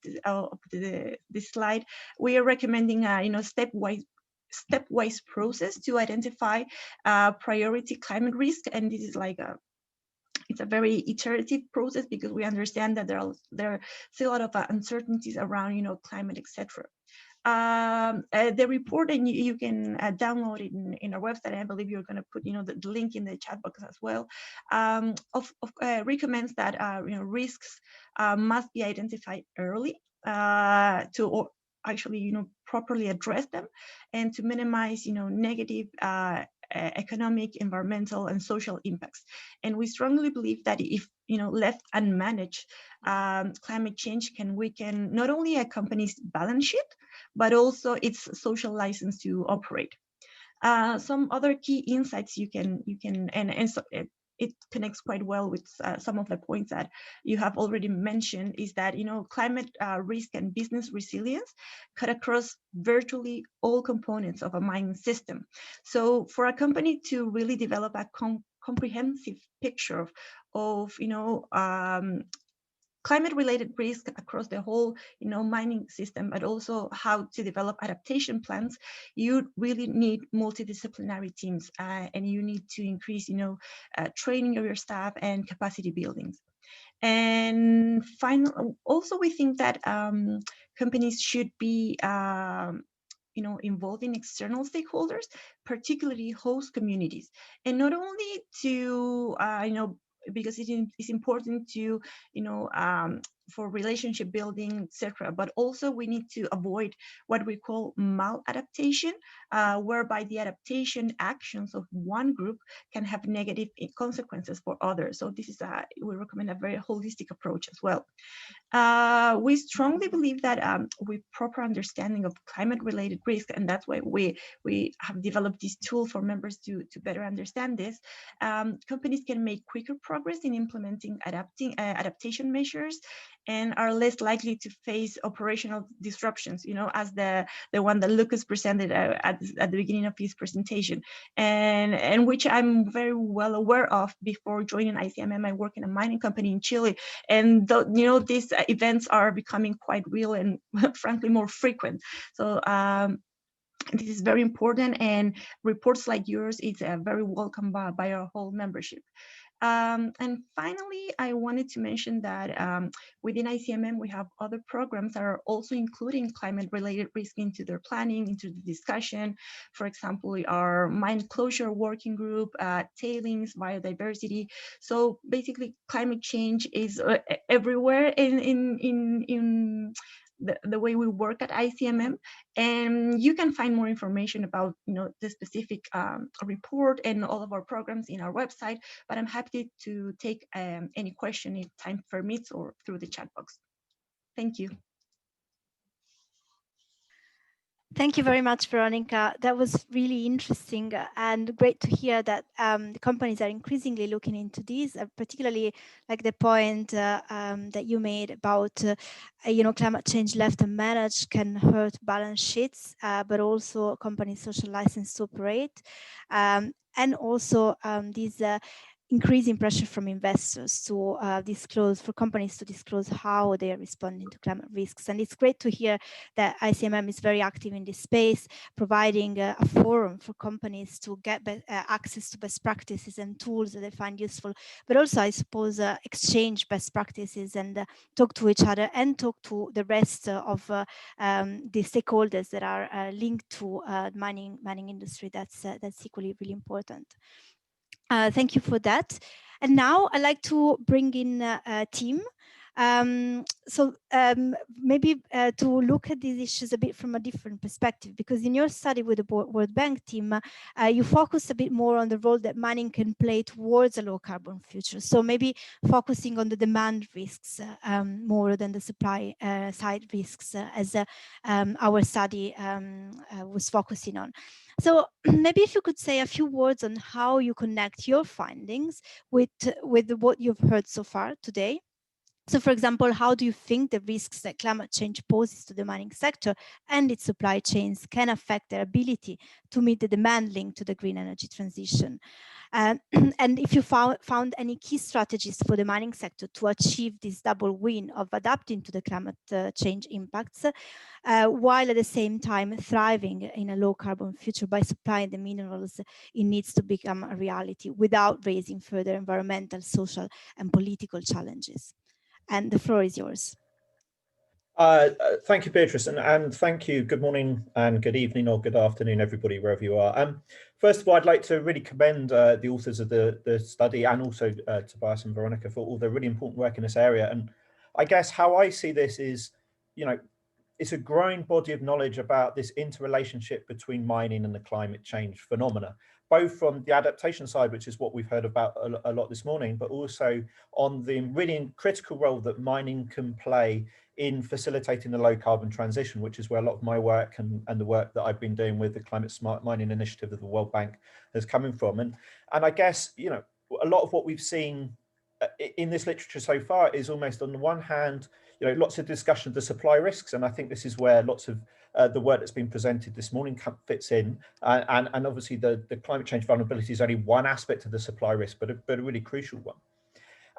this slide, we are recommending stepwise process to identify priority climate risk, and this is it's a very iterative process because we understand that there are still a lot of uncertainties around climate, etc. The report, and you can download it in our website. I believe you're going to put the link in the chat box as well. Recommends that risks must be identified early actually, properly address them and to minimize, negative economic, environmental, and social impacts. And we strongly believe that if left unmanaged, climate change can weaken not only a company's balance sheet, but also its social license to operate. Some other key insights you can and so it connects quite well with some of the points that you have already mentioned, is that climate risk and business resilience cut across virtually all components of a mining system. So for a company to really develop a comprehensive picture of climate-related risk across the whole, mining system, but also how to develop adaptation plans, you really need multidisciplinary teams, and you need to increase, training of your staff and capacity buildings. And finally, also we think that companies should be involving external stakeholders, particularly host communities, and not only to because it is important to for relationship building, etc., but also we need to avoid what we call maladaptation, whereby the adaptation actions of one group can have negative consequences for others. So this is we recommend a very holistic approach as well. We strongly believe that with proper understanding of climate-related risk, and that's why we have developed this tool for members to better understand this, companies can make quicker progress in implementing adaptation measures and are less likely to face operational disruptions, as the one that Lucas presented at the beginning of his presentation, and which I'm very well aware of. Before joining ICMM, I work in a mining company in Chile, and these events are becoming quite real and frankly more frequent. So this is very important, and reports like yours is very welcome by our whole membership. And finally, I wanted to mention that within ICMM, we have other programs that are also including climate-related risk into their planning, into the discussion. For example, our mine closure working group, tailings, biodiversity. So basically, climate change is everywhere in the way we work at ICMM, and you can find more information about the specific report and all of our programs in our website. But I'm happy to take any question if time permits or through the chat box. Thank you. Thank you very much, Veronica. That was really interesting and great to hear that the companies are increasingly looking into these, particularly like the point that you made about, climate change left unmanaged can hurt balance sheets, but also companies' social license to operate. And also these increasing pressure from investors to disclose, for companies to disclose how they are responding to climate risks. And it's great to hear that ICMM is very active in this space, providing a forum for companies to get access to best practices and tools that they find useful, but also, I suppose, exchange best practices and talk to each other and talk to the rest of the stakeholders that are linked to mining industry. That's equally really important. Thank you for that. And now I'd like to bring in a team. Maybe to look at these issues a bit from a different perspective, because in your study with the World Bank team, you focused a bit more on the role that mining can play towards a low carbon future. So maybe focusing on the demand risks more than the supply side risks, as our study was focusing on. So maybe if you could say a few words on how you connect your findings with what you've heard so far today. So for example, how do you think the risks that climate change poses to the mining sector and its supply chains can affect their ability to meet the demand linked to the green energy transition? And if you found any key strategies for the mining sector to achieve this double win of adapting to the climate change impacts, while at the same time thriving in a low carbon future by supplying the minerals it needs to become a reality without raising further environmental, social, and political challenges. And the floor is yours. Thank you, Beatrice, and thank you. Good morning and good evening or good afternoon, everybody, wherever you are. First of all, I'd like to really commend the authors of the study and also Tobias and Veronica for all the really important work in this area. And I guess how I see this is, it's a growing body of knowledge about this interrelationship between mining and the climate change phenomena, both from the adaptation side, which is what we've heard about a lot this morning, but also on the really critical role that mining can play in facilitating the low carbon transition, which is where a lot of my work and the work that I've been doing with the Climate Smart Mining Initiative of the World Bank has coming from. And I guess, you know, a lot of what we've seen in this literature so far is almost, on the one hand, you know, lots of discussion of the supply risks, and I think this is where lots of the work that's been presented this morning fits in, and obviously the climate change vulnerability is only one aspect of the supply risk, but a really crucial one.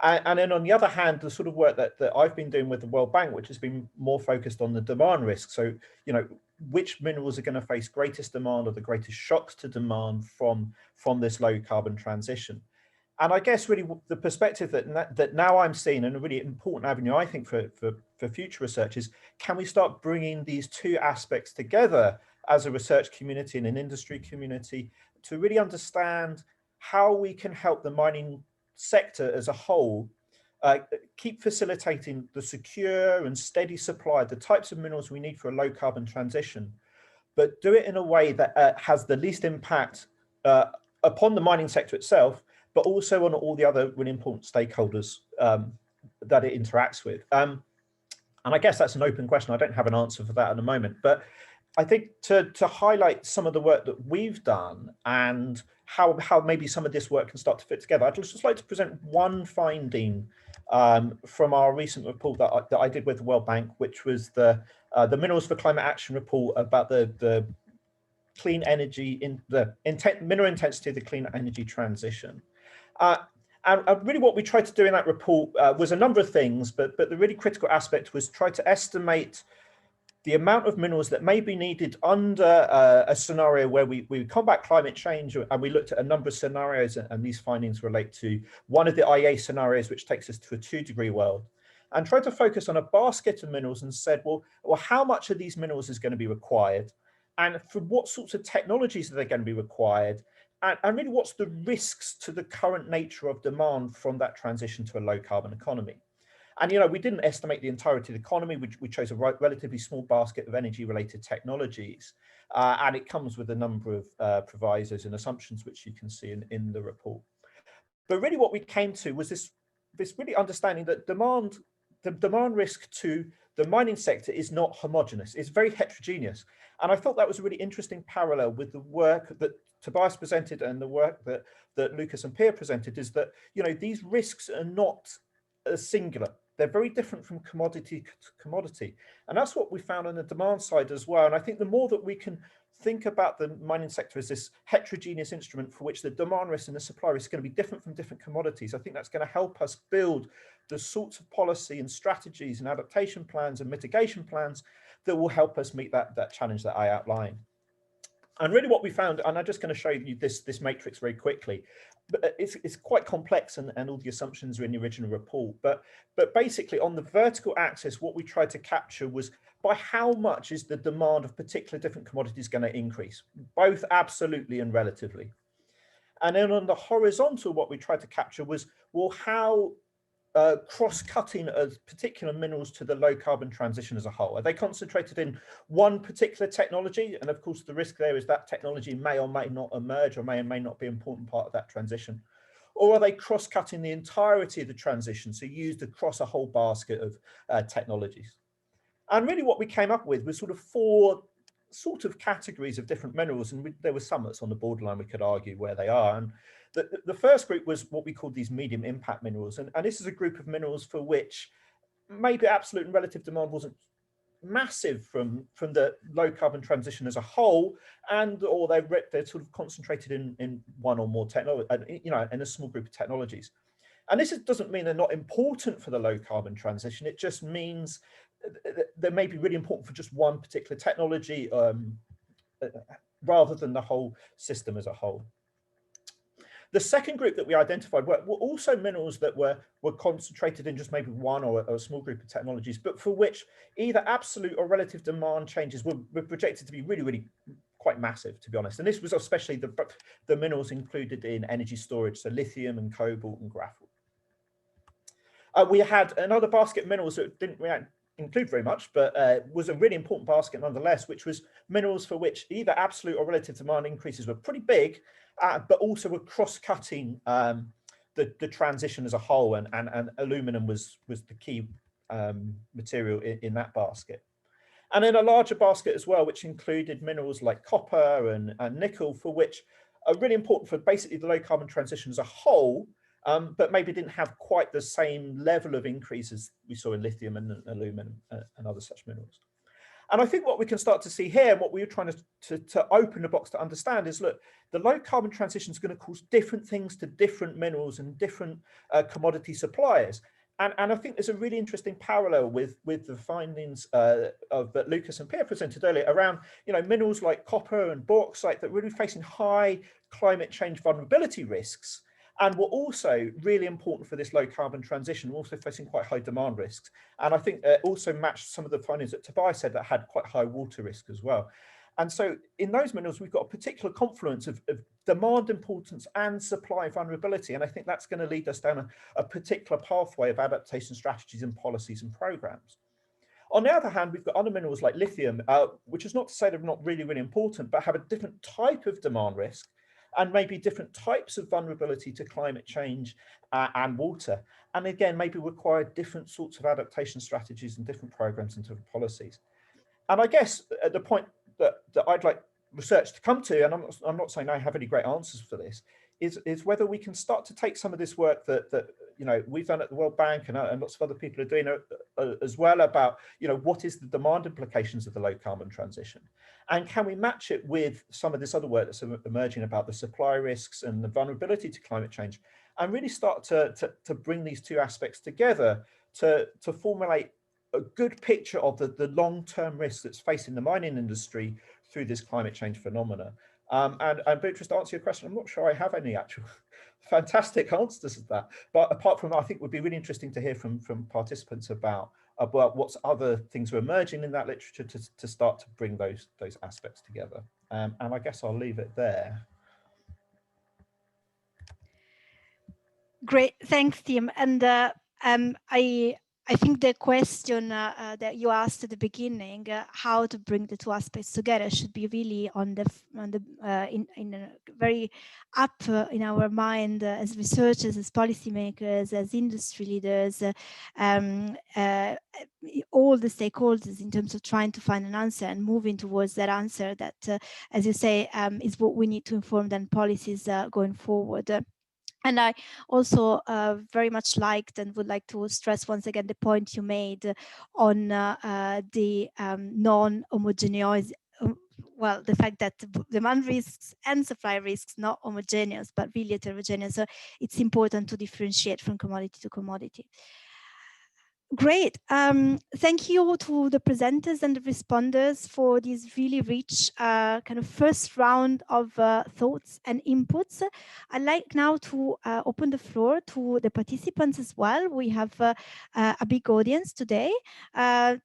And then on the other hand, the sort of work that I've been doing with the World Bank, which has been more focused on the demand risk. So, you know, which minerals are going to face greatest demand or the greatest shocks to demand from this low carbon transition. And I guess really the perspective that now I'm seeing, and a really important avenue, I think, for future research is, can we start bringing these two aspects together as a research community and an industry community to really understand how we can help the mining sector as a whole keep facilitating the secure and steady supply of the types of minerals we need for a low carbon transition, but do it in a way that has the least impact upon the mining sector itself, but also on all the other really important stakeholders that it interacts with. And I guess that's an open question. I don't have an answer for that at the moment, but I think to highlight some of the work that we've done and how maybe some of this work can start to fit together, I'd just like to present one finding from our recent report that I did with the World Bank, which was the Minerals for Climate Action report about the clean energy in the mineral intensity of the clean energy transition. And really what we tried to do in that report was a number of things, but the really critical aspect was try to estimate the amount of minerals that may be needed under a scenario where we combat climate change. And we looked at a number of scenarios, and these findings relate to one of the IEA scenarios, which takes us to a 2-degree world, and tried to focus on a basket of minerals and said, well, how much of these minerals is going to be required? And for what sorts of technologies are they going to be required? And really, what's the risks to the current nature of demand from that transition to a low carbon economy? And, you know, we didn't estimate the entirety of the economy. We chose a relatively small basket of energy related technologies. And it comes with a number of provisos and assumptions, which you can see in the report. But really what we came to was this really understanding that the demand risk to the mining sector is not homogeneous. It's very heterogeneous. And I thought that was a really interesting parallel with the work that Tobias presented and the work that Lucas and Pierre presented, is that, you know, these risks are not singular. They're very different from commodity to commodity. And that's what we found on the demand side as well. And I think the more that we can think about the mining sector as this heterogeneous instrument for which the demand risk and the supply risk is going to be different from different commodities, I think that's going to help us build the sorts of policy and strategies and adaptation plans and mitigation plans that will help us meet that challenge that I outlined. And really what we found, and I'm just going to show you this matrix very quickly, but it's quite complex, and all the assumptions are in the original report. But basically on the vertical axis, what we tried to capture was by how much is the demand of particular different commodities going to increase, both absolutely and relatively. And then on the horizontal, what we tried to capture was, well, how cross-cutting of particular minerals to the low carbon transition as a whole. Are they concentrated in one particular technology? And of course, the risk there is that technology may or may not emerge, or may not be an important part of that transition. Or are they cross-cutting the entirety of the transition, so used across a whole basket of technologies? And really what we came up with was sort of 4 sort of categories of different minerals, and there were some that's on the borderline we could argue where they are. And the first group was what we called these medium impact minerals, and this is a group of minerals for which maybe absolute and relative demand wasn't massive from the low carbon transition as a whole, and or they're sort of concentrated in one or more technology, you know, in a small group of technologies. And this doesn't mean they're not important for the low carbon transition. It just means they may be really important for just one particular technology rather than the whole system as a whole. The second group that we identified were also minerals that were concentrated in just maybe one or a small group of technologies, but for which either absolute or relative demand changes were projected to be really, really quite massive, to be honest. And this was especially the minerals included in energy storage, so lithium and cobalt and graphite. We had another basket of minerals that didn't react include very much, but was a really important basket nonetheless, which was minerals for which either absolute or relative demand increases were pretty big, but also were cross-cutting the transition as a whole, and aluminum was the key material in that basket. And then a larger basket as well, which included minerals like copper and nickel, for which are really important for basically the low carbon transition as a whole, but maybe didn't have quite the same level of increase as we saw in lithium and aluminum and other such minerals. And I think what we can start to see here, and what we were trying to open the box to understand is, look, the low carbon transition is going to cause different things to different minerals and different commodity suppliers. And I think there's a really interesting parallel with the findings that Lucas and Pierre presented earlier around, minerals like copper and bauxite that were really facing high climate change vulnerability risks, and were also really important for this low carbon transition, also facing quite high demand risks. And I think also matched some of the findings that Tobias said that had quite high water risk as well. And so in those minerals, we've got a particular confluence of demand importance and supply vulnerability. And I think that's going to lead us down a particular pathway of adaptation strategies and policies and programs. On the other hand, we've got other minerals like lithium, which is not to say they're not really important, but have a different type of demand risk and maybe different types of vulnerability to climate change and water. And again, maybe require different sorts of adaptation strategies and different programs and different policies. And I guess at the point that I'd like research to come to, and I'm not saying I have any great answers for this, is whether we can start to take some of this work that we've done at the World Bank and lots of other people are doing as well about what is the demand implications of the low carbon transition, and can we match it with some of this other work that's emerging about the supply risks and the vulnerability to climate change, and really start to bring these two aspects together to formulate a good picture of the long-term risks that's facing the mining industry through this climate change phenomena. And Beatrice, to answer your question, I'm not sure I have any actual fantastic answers to that, but apart from, I think it would be really interesting to hear from participants about what other things are emerging in that literature to start to bring those aspects together. And I guess I'll leave it there. Great, thanks, Tim. And I think the question that you asked at the beginning, how to bring the two aspects together, should be really very up in our mind as researchers, as policymakers, as industry leaders, all the stakeholders, in terms of trying to find an answer and moving towards that answer that, as you say, is what we need to inform then policies going forward. And I also very much liked and would like to stress once again the point you made on the non-homogeneous, well, the fact that demand risks and supply risks not homogeneous, but really heterogeneous. So it's important to differentiate from commodity to commodity. Great. Thank you to the presenters and the responders for this really rich kind of first round of thoughts and inputs. I'd like now to open the floor to the participants as well. We have a big audience today that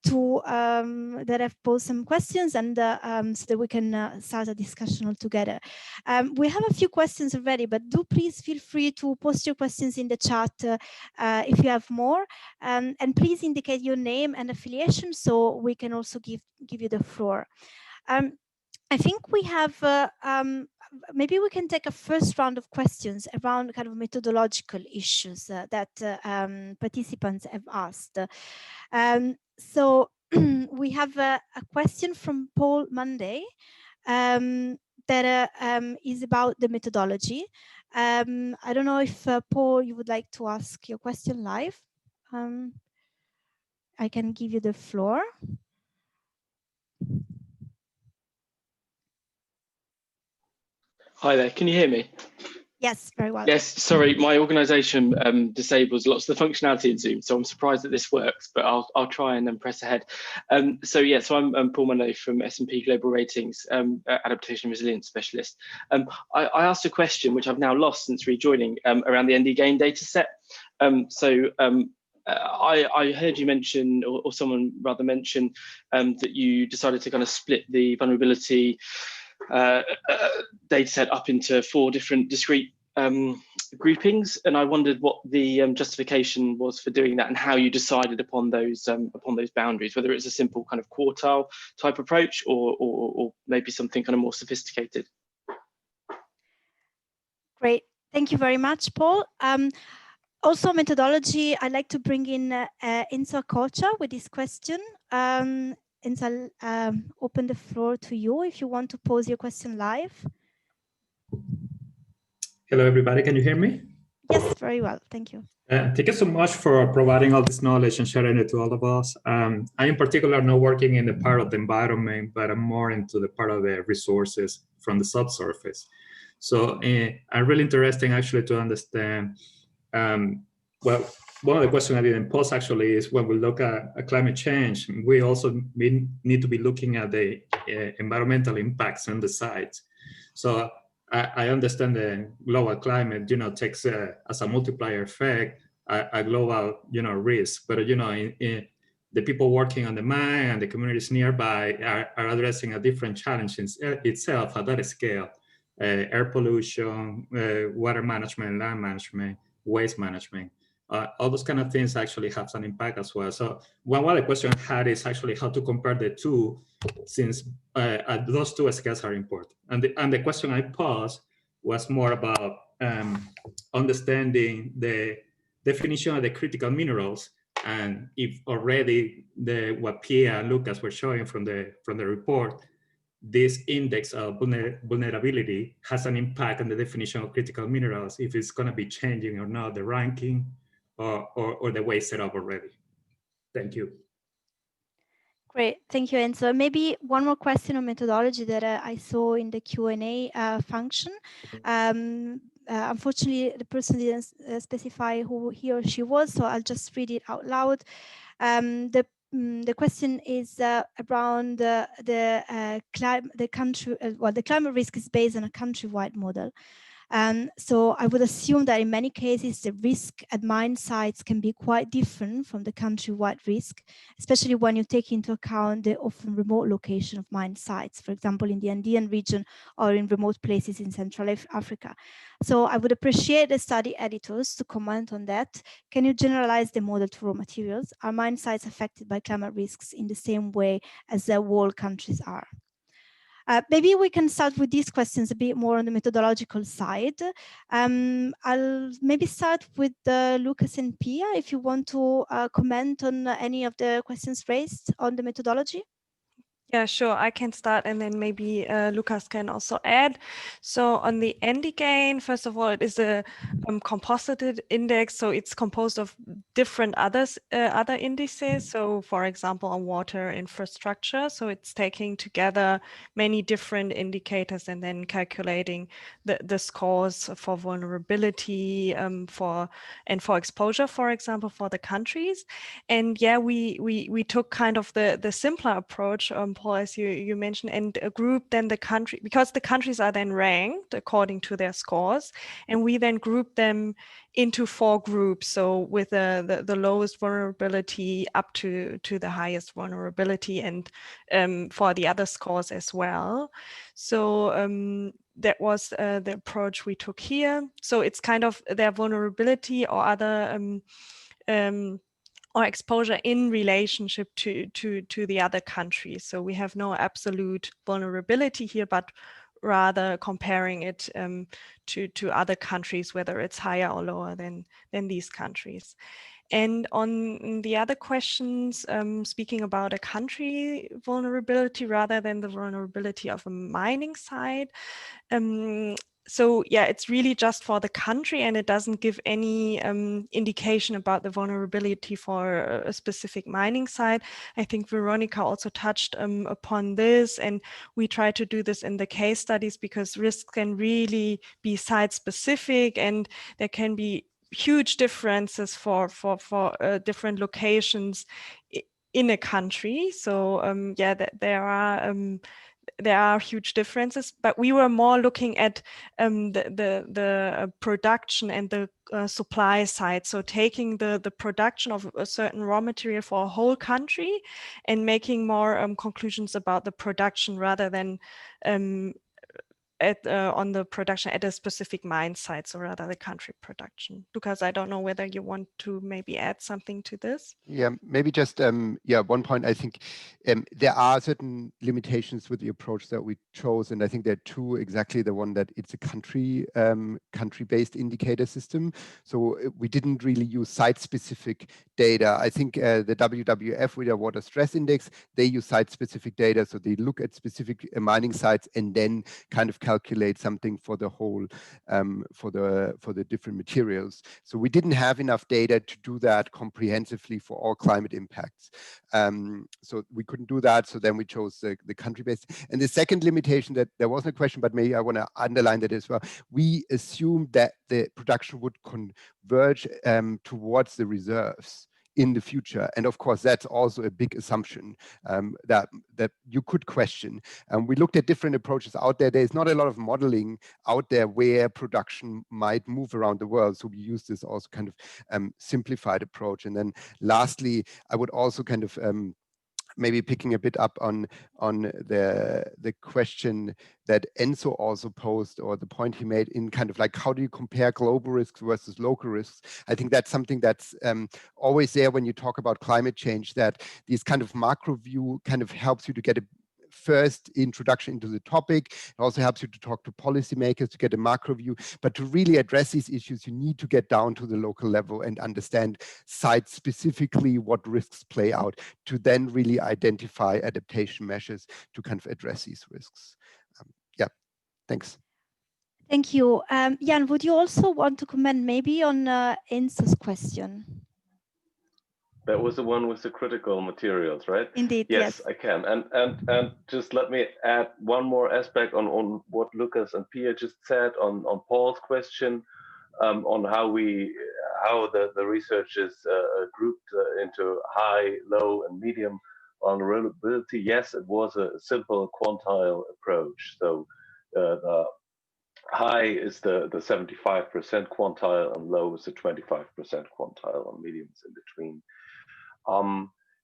have posed some questions, and so that we can start a discussion all together. We have a few questions already, but do please feel free to post your questions in the chat if you have more. And please indicate your name and affiliation so we can also give you the floor. I think we have, maybe we can take a first round of questions around kind of methodological issues that participants have asked. So we have a question from Paul Monday that is about the methodology. I don't know if Paul, you would like to ask your question live. I can give you the floor. Hi there, can you hear me? Yes, very well. Yes, sorry, my organisation disables lots of the functionality in Zoom, so I'm surprised that this works, but I'll try and then press ahead. So I'm Paul Monday from S&P Global Ratings, Adaptation and Resilience Specialist. I asked a question, which I've now lost since rejoining, around the ND Game data set. I heard you mention, or someone rather mention, that you decided to kind of split the vulnerability data set up into 4 different discrete groupings, and I wondered what the justification was for doing that and how you decided upon those boundaries, whether it's a simple kind of quartile type approach or maybe something kind of more sophisticated. Great, thank you very much, Paul. Also methodology, I'd like to bring in Insa Kocha with this question. Insa, I'll open the floor to you if you want to pose your question live. Hello, everybody. Can you hear me? Yes, very well. Thank you. Thank you so much for providing all this knowledge and sharing it to all of us. I, in particular, not working in the part of the environment, but I'm more into the part of the resources from the subsurface. So I'm really interesting actually to understand, well, one of the questions I didn't pose actually is when we look at climate change, we also need to be looking at the environmental impacts on the sites. So I understand the global climate, takes as a multiplier effect a global, risk. But, in the people working on the mine and the communities nearby are addressing a different challenge itself at that scale. Air pollution, water management, land management, waste management. All those kind of things actually have an impact as well. So one of the questions I had is actually how to compare the two, since those two scales are important. And the question I posed was more about understanding the definition of the critical minerals, and if already what Pia and Lucas were showing from the report, this index of vulnerability has an impact on the definition of critical minerals, if it's going to be changing or not, the ranking or the way set up already. Thank you. Great, thank you, Enzo. Maybe one more question on methodology that I saw in the Q&A function. Unfortunately, the person didn't specify who he or she was, so I'll just read it out loud. The question is around the climate risk is based on a countrywide model. So I would assume that in many cases, the risk at mine sites can be quite different from the countrywide risk, especially when you take into account the often remote location of mine sites, for example, in the Andean region or in remote places in Central Africa. So I would appreciate the study editors to comment on that. Can you generalize the model to raw materials? Are mine sites affected by climate risks in the same way as the whole countries are? Maybe we can start with these questions a bit more on the methodological side. I'll maybe start with Lucas and Pia, if you want to comment on any of the questions raised on the methodology. Yeah, sure. I can start, and then maybe Lucas can also add. So on the NDGAIN, first of all, it is a composited index. So it's composed of different other indices. So for example, on water infrastructure. So it's taking together many different indicators and then calculating the scores for vulnerability, for exposure, for example, for the countries. And yeah, we took kind of the simpler approach, Paul, as you mentioned, and grouped then the country, because the countries are then ranked according to their scores, and we then group them into 4 groups. So with the lowest vulnerability up to the highest vulnerability, and for the other scores as well. So that was the approach we took here. So it's kind of their vulnerability or other or exposure in relationship to the other countries. So we have no absolute vulnerability here, but rather comparing it to other countries, whether it's higher or lower than these countries. And on the other questions, speaking about a country vulnerability rather than the vulnerability of a mining site, so yeah, it's really just for the country, and it doesn't give any indication about the vulnerability for a specific mining site. I think Veronica also touched upon this, and we try to do this in the case studies because risks can really be site specific, and there can be huge differences for different locations in a country. So yeah, there are huge differences, but we were more looking at the production and the supply side. So taking the production of a certain raw material for a whole country and making more conclusions about the production rather than on the production at a specific mine site, so rather the country production. Because I don't know whether you want to maybe add something to this. Yeah, maybe just one point. I think there are certain limitations with the approach that we chose, and I think there are two. Exactly, the one that it's a country-based indicator system. So we didn't really use site-specific data. I think the WWF with their water stress index, they use site-specific data, so they look at specific mining sites and then kind of calculate something for the whole for the different materials. So we didn't have enough data to do that comprehensively for all climate impacts. So we couldn't do that. So then we chose the country-based. And the second limitation, that there wasn't a question, but maybe I want to underline that as well. We assumed that the production would converge towards the reserves in the future. And of course, that's also a big assumption that you could question. We looked at different approaches out there. There's not a lot of modeling out there where production might move around the world. So we use this also kind of simplified approach. And then lastly, I would also kind of maybe picking a bit up on the question that Enzo also posed, or the point he made in kind of like, how do you compare global risks versus local risks? I think that's something that's always there when you talk about climate change, that this kind of macro view kind of helps you to get a first introduction into the topic. It also helps you to talk to policymakers to get a macro view, but to really address these issues, you need to get down to the local level and understand site specifically what risks play out, to then really identify adaptation measures to kind of address these risks. Yeah, thanks. Thank you. Jan, would you also want to comment maybe on Enzo's question? That was the one with the critical materials, right? Indeed, yes. I can. And just let me add one more aspect on what Lucas and Pia just said on Paul's question, on how the research is grouped into high, low, and medium vulnerability. Yes, it was a simple quantile approach. So the high is the 75% quantile, and low is the 25% quantile, and medium is in between.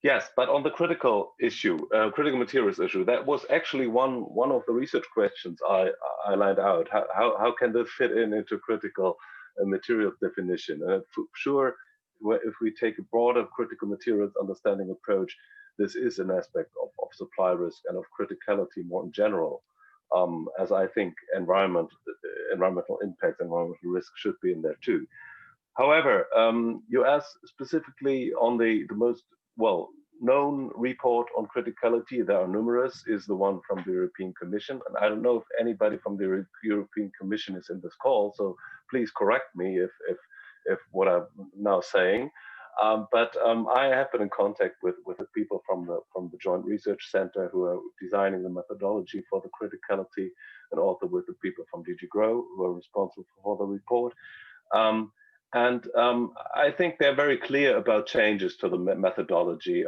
Yes, but on the critical issue, critical materials issue, that was actually one of the research questions I lined out. How can this fit into critical materials definition? And for sure, if we take a broader critical materials understanding approach, this is an aspect of supply risk and of criticality more in general, as I think environmental impacts, environmental risk should be in there too. However, you asked specifically on the most well-known report on criticality. There are numerous, is the one from the European Commission. And I don't know if anybody from the European Commission is in this call, so please correct me if what I'm now saying. But I have been in contact with the people from the Joint Research Center who are designing the methodology for the criticality, and also with the people from DG GROW who are responsible for the report. I think they're very clear about changes to the methodology.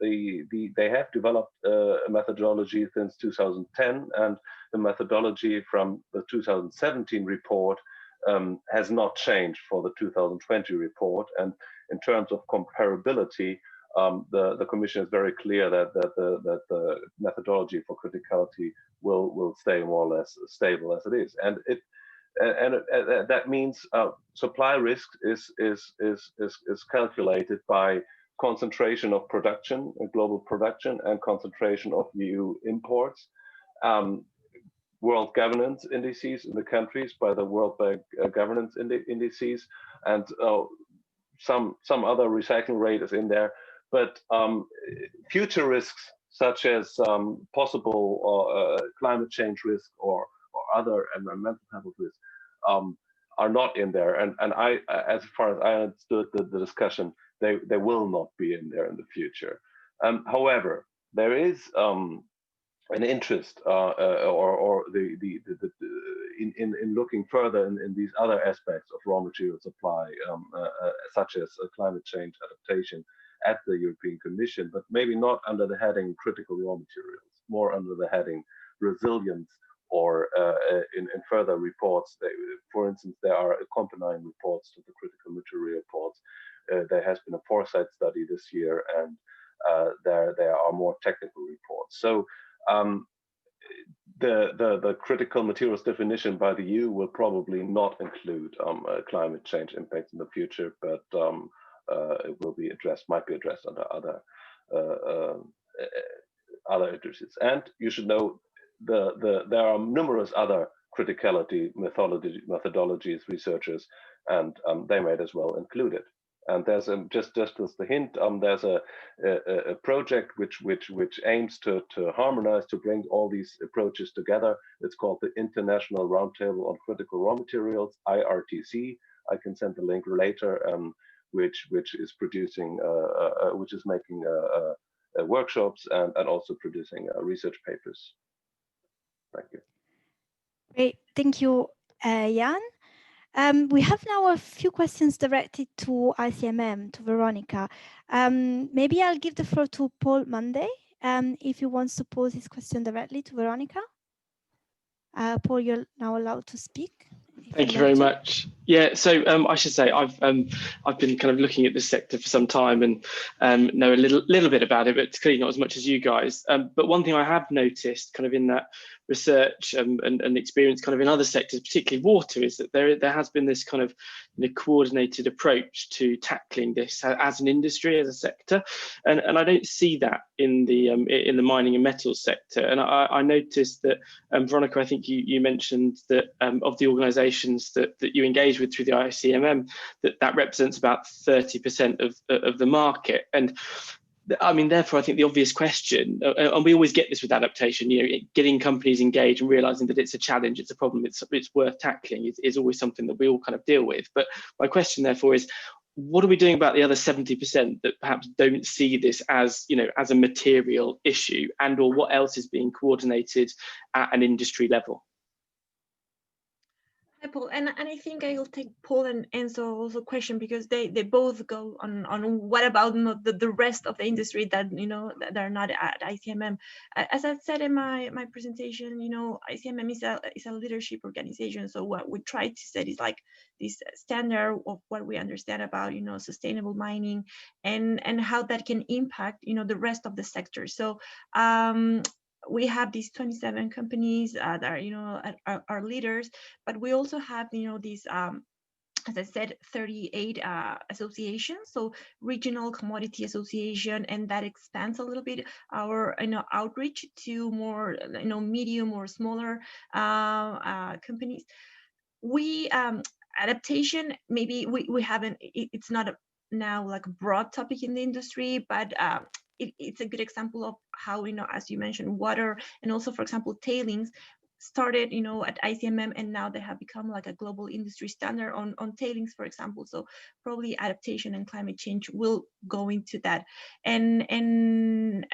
They have developed a methodology since 2010, and the methodology from the 2017 report has not changed for the 2020 report. And in terms of comparability, the Commission is very clear that the methodology for criticality will stay more or less stable as it is. And that means supply risk is calculated by concentration of production, global production, and concentration of EU imports, world governance indices in the countries by the World Bank governance indices, and some other recycling rate is in there. But future risks such as possible climate change risk or other environmental type of risks are not in there. And I, as far as I understood the discussion, they will not be in there in the future. However, there is an interest in looking further in these other aspects of raw material supply, such as climate change adaptation at the European Commission, but maybe not under the heading critical raw materials, more under the heading resilience, or in further reports. For instance, there are accompanying reports to the critical material reports. There has been a foresight study this year, and there are more technical reports. So the critical materials definition by the EU will probably not include climate change impacts in the future, but it will be addressed, might be addressed under other industries. And you should know there are numerous other criticality methodologies, researchers, and they might as well include it. And there's just as the hint, there's a project which aims to harmonize, to bring all these approaches together. It's called the International Roundtable on Critical Raw Materials, IRTC. I can send the link later, which is producing, which is making workshops and also producing research papers. Thank you. Great, thank you, Jan. We have now a few questions directed to ICMM, to Veronica. Maybe I'll give the floor to Paul Monday, if he wants to pose his question directly to Veronica. Paul, you're now allowed to speak. Thank you very much. Yeah, so I should say I've been kind of looking at this sector for some time and know a little bit about it, but it's clearly not as much as you guys. But one thing I have noticed kind of in that research and experience kind of in other sectors, particularly water, is that there has been this kind of coordinated approach to tackling this as an industry, as a sector, and I don't see that in the mining and metals sector. And I noticed that Veronica, I think you mentioned that of the organisations that you engage with through the ICMM, that represents about 30% of the market. And I mean, therefore, I think the obvious question, and we always get this with adaptation, getting companies engaged and realizing that it's a challenge, it's a problem, it's worth tackling is always something that we all kind of deal with. But my question, therefore, is what are we doing about the other 70% that perhaps don't see this as, as a material issue, and or what else is being coordinated at an industry level? Hi, Paul, and I think I'll take Paul and Enzo also question, because they both go on what about the rest of the industry that that are not at ICMM. As I said in my presentation, ICMM is a leadership organization. So what we try to set is like this standard of what we understand about sustainable mining and how that can impact the rest of the sector. So we have these 27 companies that are our leaders, but we also have these as I said, 38 associations, so regional commodity association, and that expands a little bit our outreach to more medium or smaller companies. We adaptation, maybe we haven't, it's not now like a broad topic in the industry, but it's a good example of how, as you mentioned, water and also, for example, tailings started, at ICMM, and now they have become like a global industry standard on tailings, for example. So probably adaptation and climate change will go into that, and in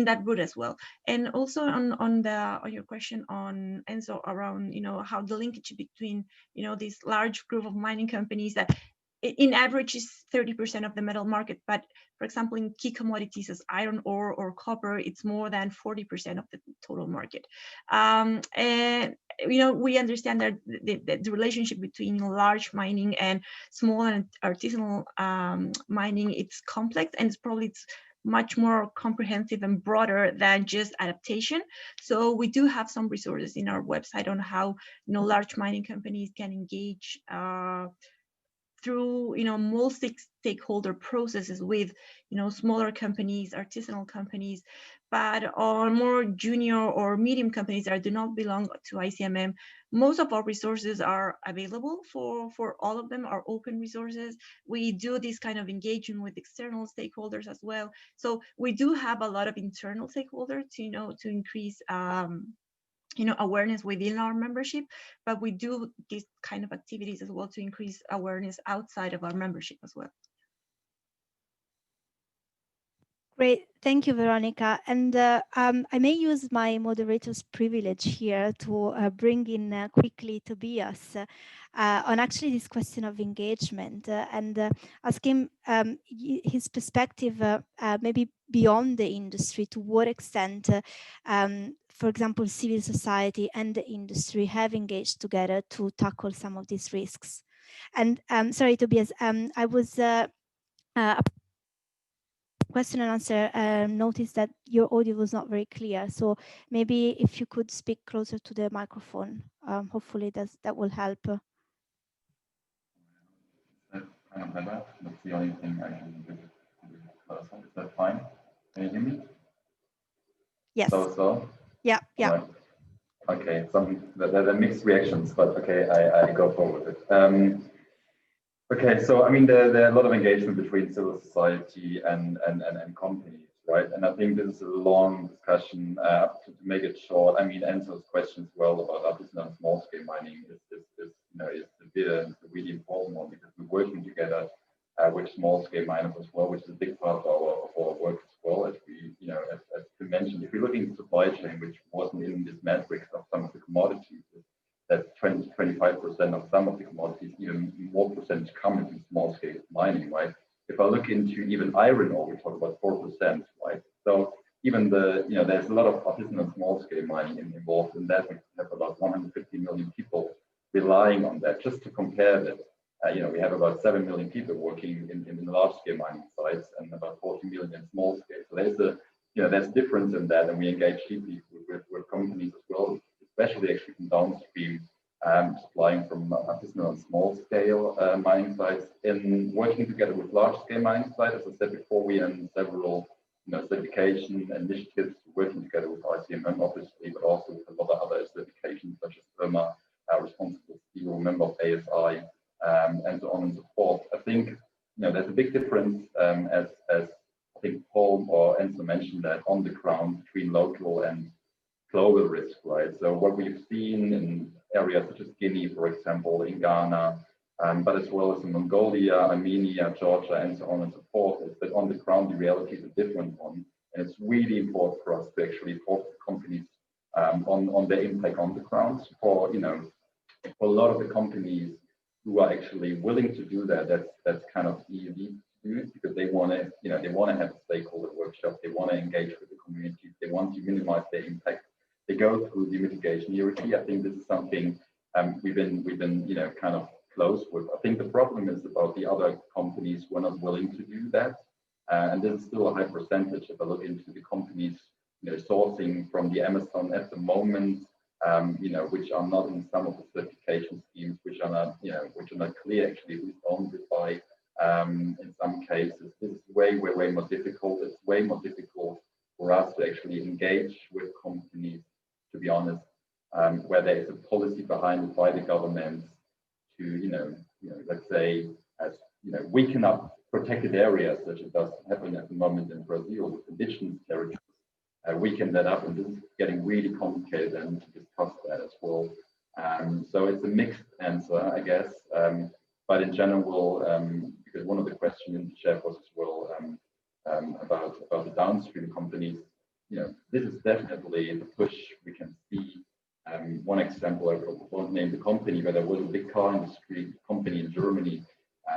that route as well. And also on your question on Enzo around, how the linkage between, this large group of mining companies that in average is 30% of the metal market, but for example, in key commodities as iron ore or copper, it's more than 40% of the total market. And we understand that the relationship between large mining and small and artisanal mining, it's complex, and it's much more comprehensive and broader than just adaptation. So we do have some resources in our website on how large mining companies can engage through multi-stakeholder processes with smaller companies, artisanal companies, but on more junior or medium companies that do not belong to ICMM. Most of our resources are available for all of them, are open resources. We do this kind of engagement with external stakeholders as well. So we do have a lot of internal stakeholders to increase awareness within our membership, but we do these kind of activities as well to increase awareness outside of our membership as well. Great, thank you, Veronica. And I may use my moderator's privilege here to bring in quickly Tobias on actually this question of engagement and ask him his perspective, maybe beyond the industry, to what extent for example, civil society and the industry have engaged together to tackle some of these risks. And sorry, Tobias, I was question and answer, noticed that your audio was not very clear. So maybe if you could speak closer to the microphone, hopefully that will help. That's the only thing I can do. Is that fine? Can you hear me? Yes. So? Yeah, yeah. Right. Okay, there are mixed reactions, but okay, I go forward with it. Okay, so I mean, there are a lot of engagement between civil society and companies, right? And I think this is a long discussion. To make it short, I mean, Enzo's question as well about artisanal and small-scale mining is a really important one, because we're working together with small-scale miners as well, which is a big part of our work as well. As we, as we mentioned, if we look into supply chain, which wasn't in this matrix of some of the commodities, that 20-25% of some of the commodities, even more percentage come into small-scale mining, right? If I look into even iron ore, we talk about 4%, right? So even there's a lot of artisanal small-scale mining involved in that. We have about 150 million people relying on that. Just to compare that, we have about 7 million people working in large-scale mining sites and about 40 million in small-scale. So there's difference in that, and we engage deeply with companies as well, especially actually from downstream, supplying from artisanal and small-scale mining sites, in working together with large-scale mining sites. As I said before, we have several certification initiatives working together with ICMM, obviously, but also with a lot of other certifications such as IRMA, Responsible Steel, member of ASI, and so on and so forth. I think there's a big difference, as I think Paul or Enzo mentioned, that on the ground between local and global risk, right? So what we've seen in areas such as Guinea, for example, in Ghana, but as well as in Mongolia, Armenia, Georgia, and so on and so forth, is that on the ground the reality is a different one, and it's really important for us to actually focus companies on their impact on the ground. For for a lot of the companies who are actually willing to do that, that's kind of easy to do, because they want to have a stakeholder workshop, they want to engage with the communities, they want to minimize their impact. They go through the mitigation hierarchy. I think this is something we've been kind of close with. I think the problem is about the other companies who are not willing to do that, and this is still a high percentage. If I look into the companies sourcing from the Amazon at the moment, which are not in some of the certification schemes, which are not clear actually who's owned it by. In some cases, this is way more difficult. It's way more difficult for us to actually engage with companies, to be honest, where there is a policy behind it by the government to, let's say, weaken up protected areas, such as does happen at the moment in Brazil with indigenous territories. Weaken that up, and this is getting really complicated, and to discuss that as well. So it's a mixed answer, I guess. But in general, because one of the questions in the chat was as well about the downstream companies, this is definitely the push we can see. One example, I won't name the company, but there was a big car industry company in Germany,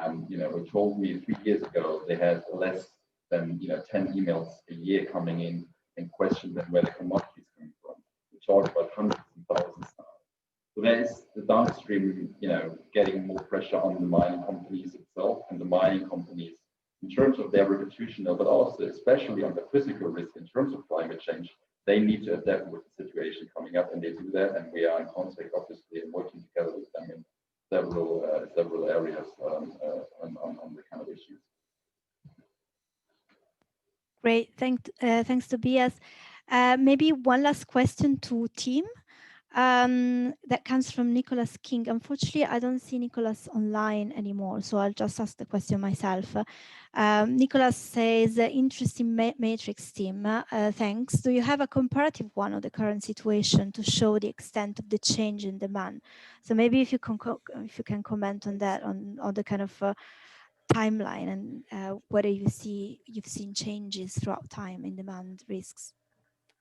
who told me 3 years ago they had less than 10 emails a year coming in and question them where the commodities come from. We talk about hundreds and thousands now. So there is the downstream, getting more pressure on the mining companies itself, and the mining companies in terms of their reputational, but also especially on the physical risk in terms of climate change. They need to adapt with the situation coming up, and they do that. And we are in contact, obviously, and working together with them in several areas on the kind of issues. Great, thanks Tobias. Maybe one last question to Tim. That comes from Nicholas King. Unfortunately, I don't see Nicholas online anymore, so I'll just ask the question myself. Nicholas says, interesting matrix, Tim. Thanks. Do you have a comparative one of the current situation to show the extent of the change in demand? So maybe if you can comment on that, on the kind of timeline, and whether you've seen changes throughout time in demand risks.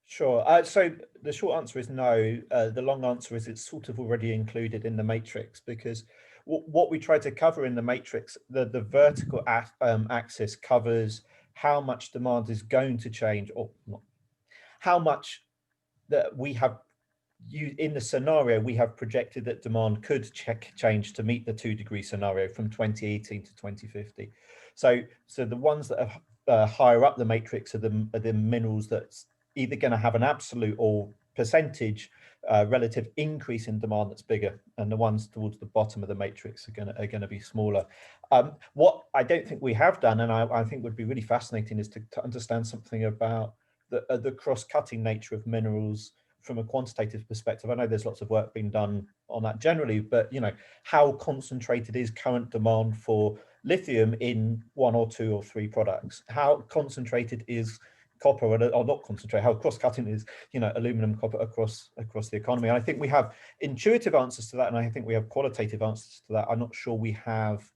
Sure. So the short answer is no. The long answer is it's sort of already included in the matrix, because what we try to cover in the matrix, the vertical axis covers how much demand is going to change, or not, how much that we have in the scenario we have projected that demand could change to meet the 2-degree scenario from 2018 to 2050. So the ones that are higher up the matrix are the minerals that's either going to have an absolute or percentage relative increase in demand that's bigger, and the ones towards the bottom of the matrix are going to be smaller. What I don't think we have done, and I think would be really fascinating, is to understand something about the cross-cutting nature of minerals from a quantitative perspective. I know there's lots of work being done on that generally, but how concentrated is current demand for lithium in 1 or 2 or 3 products? How concentrated is copper, or not concentrated, how cross-cutting is aluminum, copper across the economy? And I think we have intuitive answers to that, and I think we have qualitative answers to that. I'm not sure we have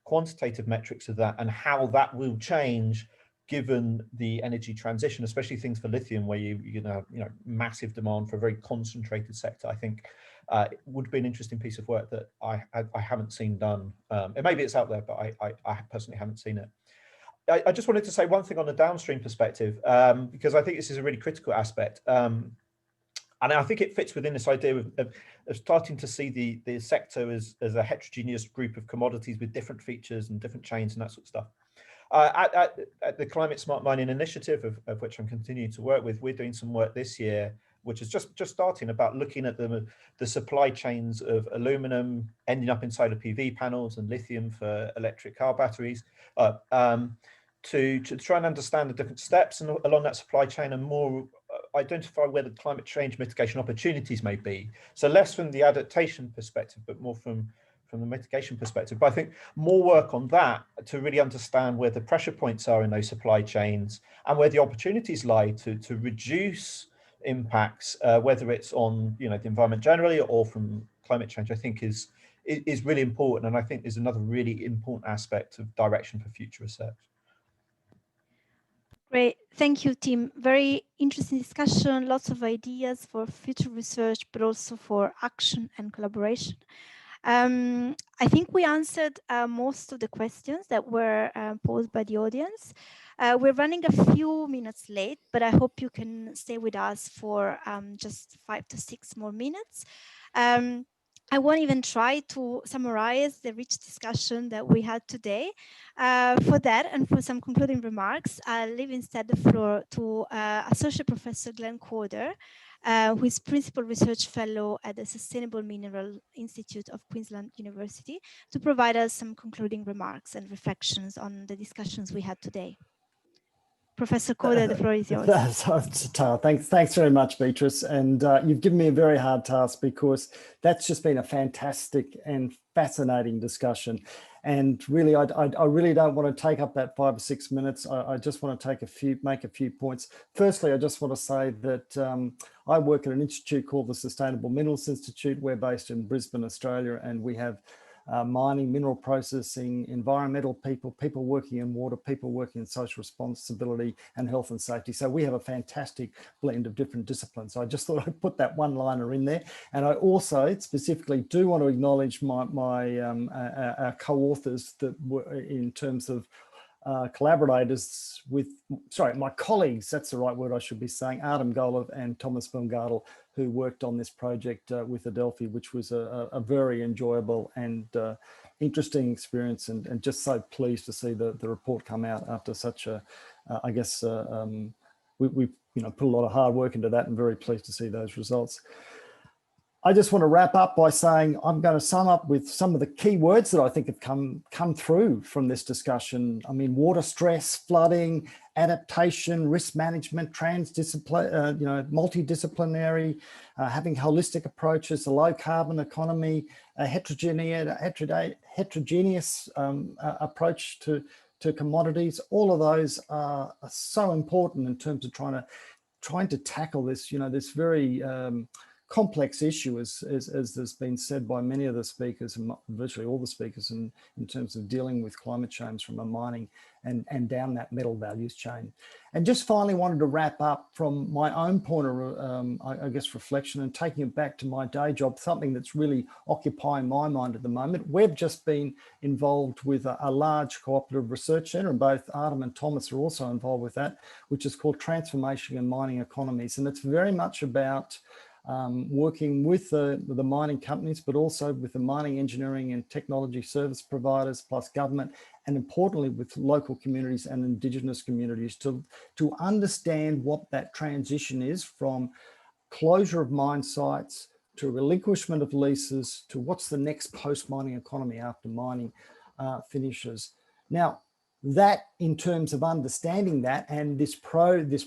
quantitative metrics of that and how that will change given the energy transition, especially things for lithium, where you're going to have massive demand for a very concentrated sector. I think it would be an interesting piece of work that I haven't seen done. And maybe it's out there, but I personally haven't seen it. I just wanted to say one thing on the downstream perspective, because I think this is a really critical aspect. And I think it fits within this idea of starting to see the sector as a heterogeneous group of commodities with different features and different chains and that sort of stuff. At the Climate Smart Mining Initiative, of which I'm continuing to work with, we're doing some work this year, which is just starting, about looking at the supply chains of aluminum ending up in solar PV panels and lithium for electric car batteries, to try and understand the different steps and along that supply chain, and more identify where the climate change mitigation opportunities may be. So less from the adaptation perspective, but more from the mitigation perspective. But I think more work on that to really understand where the pressure points are in those supply chains and where the opportunities lie to reduce impacts, whether it's on the environment generally or from climate change, I think is really important. And I think is another really important aspect of direction for future research. Great, thank you, Tim. Very interesting discussion, lots of ideas for future research, but also for action and collaboration. I think we answered most of the questions that were posed by the audience. We're running a few minutes late, but I hope you can stay with us for just 5 to 6 more minutes. I won't even try to summarize the rich discussion that we had today. For that and for some concluding remarks, I'll leave instead the floor to Associate Professor Glenn Corder, who is Principal Research Fellow at the Sustainable Mineral Institute of Queensland University, to provide us some concluding remarks and reflections on the discussions we had today. Professor Corder, the floor is yours. Thanks very much, Beatrice. And you've given me a very hard task, because that's just been a fantastic and fascinating discussion. And really, I really don't want to take up that 5 or 6 minutes. I just want to make a few points. Firstly, I just want to say that I work at an institute called the Sustainable Minerals Institute. We're based in Brisbane, Australia, and we have mining, mineral processing, environmental people working in water, people working in social responsibility and health and safety. So we have a fantastic blend of different disciplines. So I just thought I'd put that one-liner in there. And I also specifically do want to acknowledge our co-authors that were in terms of collaborators with, my colleagues, that's the right word I should be saying, Artem Golov and Thomas Baumgartel, who worked on this project with Adelphi, which was a very enjoyable and interesting experience, and just so pleased to see the report come out after such a, I guess, we put a lot of hard work into that, and very pleased to see those results. I just want to wrap up by saying I'm going to sum up with some of the key words that I think have come through from this discussion. I mean, water stress, flooding, adaptation, risk management, multidisciplinary, having holistic approaches, a low carbon economy, a heterogeneous approach to commodities. All of those are so important in terms of trying to tackle this, this very complex issue, as has been said by many of the speakers, and virtually all the speakers, in terms of dealing with climate change from a mining and down that metal values chain. And just finally wanted to wrap up from my own point of, I guess, reflection, and taking it back to my day job, something that's really occupying my mind at the moment. We've just been involved with a large cooperative research centre, and both Artem and Thomas are also involved with that, which is called Transformation in Mining Economies. And it's very much about working with the mining companies, but also with the mining engineering and technology service providers, plus government, and importantly with local communities and Indigenous communities to understand what that transition is from closure of mine sites to relinquishment of leases to what's the next post-mining economy after mining finishes. Now, that in terms of understanding that, and this cooperative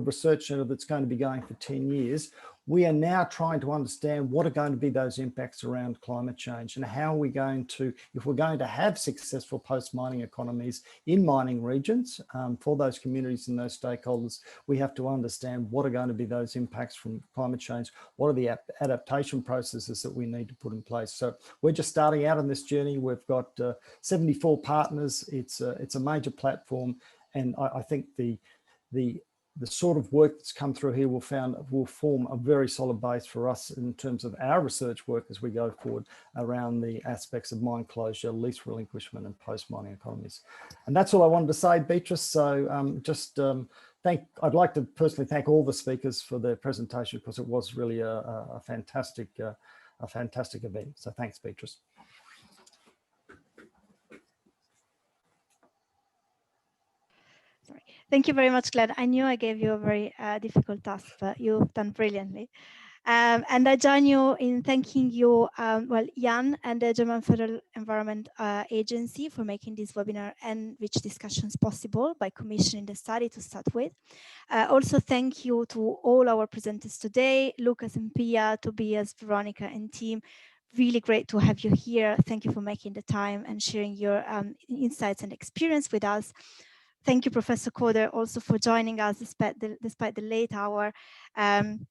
research center that's going to be going for 10 years, we are now trying to understand what are going to be those impacts around climate change and how are we going to, if we're going to have successful post-mining economies in mining regions for those communities and those stakeholders, we have to understand what are going to be those impacts from climate change, what are the adaptation processes that we need to put in place. So we're just starting out on this journey. We've got 74 partners. It's a major platform, and I think the sort of work that's come through here will form a very solid base for us in terms of our research work as we go forward around the aspects of mine closure, lease relinquishment, and post-mining economies. And that's all I wanted to say, Beatrice. So I'd like to personally thank all the speakers for their presentation, because it was really a fantastic event. So thanks, Beatrice. Thank you very much, Glenn. I knew I gave you a very difficult task, but you've done brilliantly. And I join you in thanking you, Jan and the German Federal Environment Agency for making this webinar and rich discussions possible by commissioning the study to start with. Also, thank you to all our presenters today, Lucas and Pia, Tobias, Veronica, and team. Really great to have you here. Thank you for making the time and sharing your insights and experience with us. Thank you, Professor Coder, also for joining us despite the late hour. And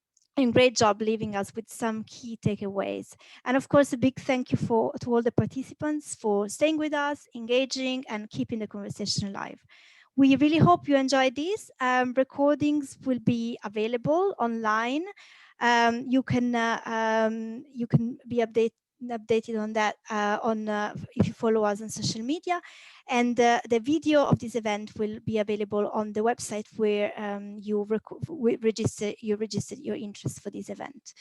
great job leaving us with some key takeaways. And of course, a big thank you to all the participants for staying with us, engaging, and keeping the conversation alive. We really hope you enjoyed these. Recordings will be available online. You can be updated on that if you follow us on social media, and the video of this event will be available on the website where you registered your interest for this event.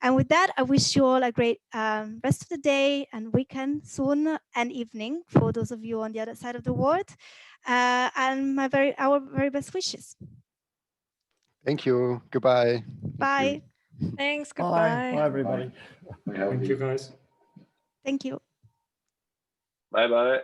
And with that, I wish you all a great rest of the day and weekend soon, and evening for those of you on the other side of the world, and our very best wishes. Thank you. Goodbye. Bye. Thanks. Goodbye. Bye, everybody. Thank you, guys. Thank you. Bye-bye.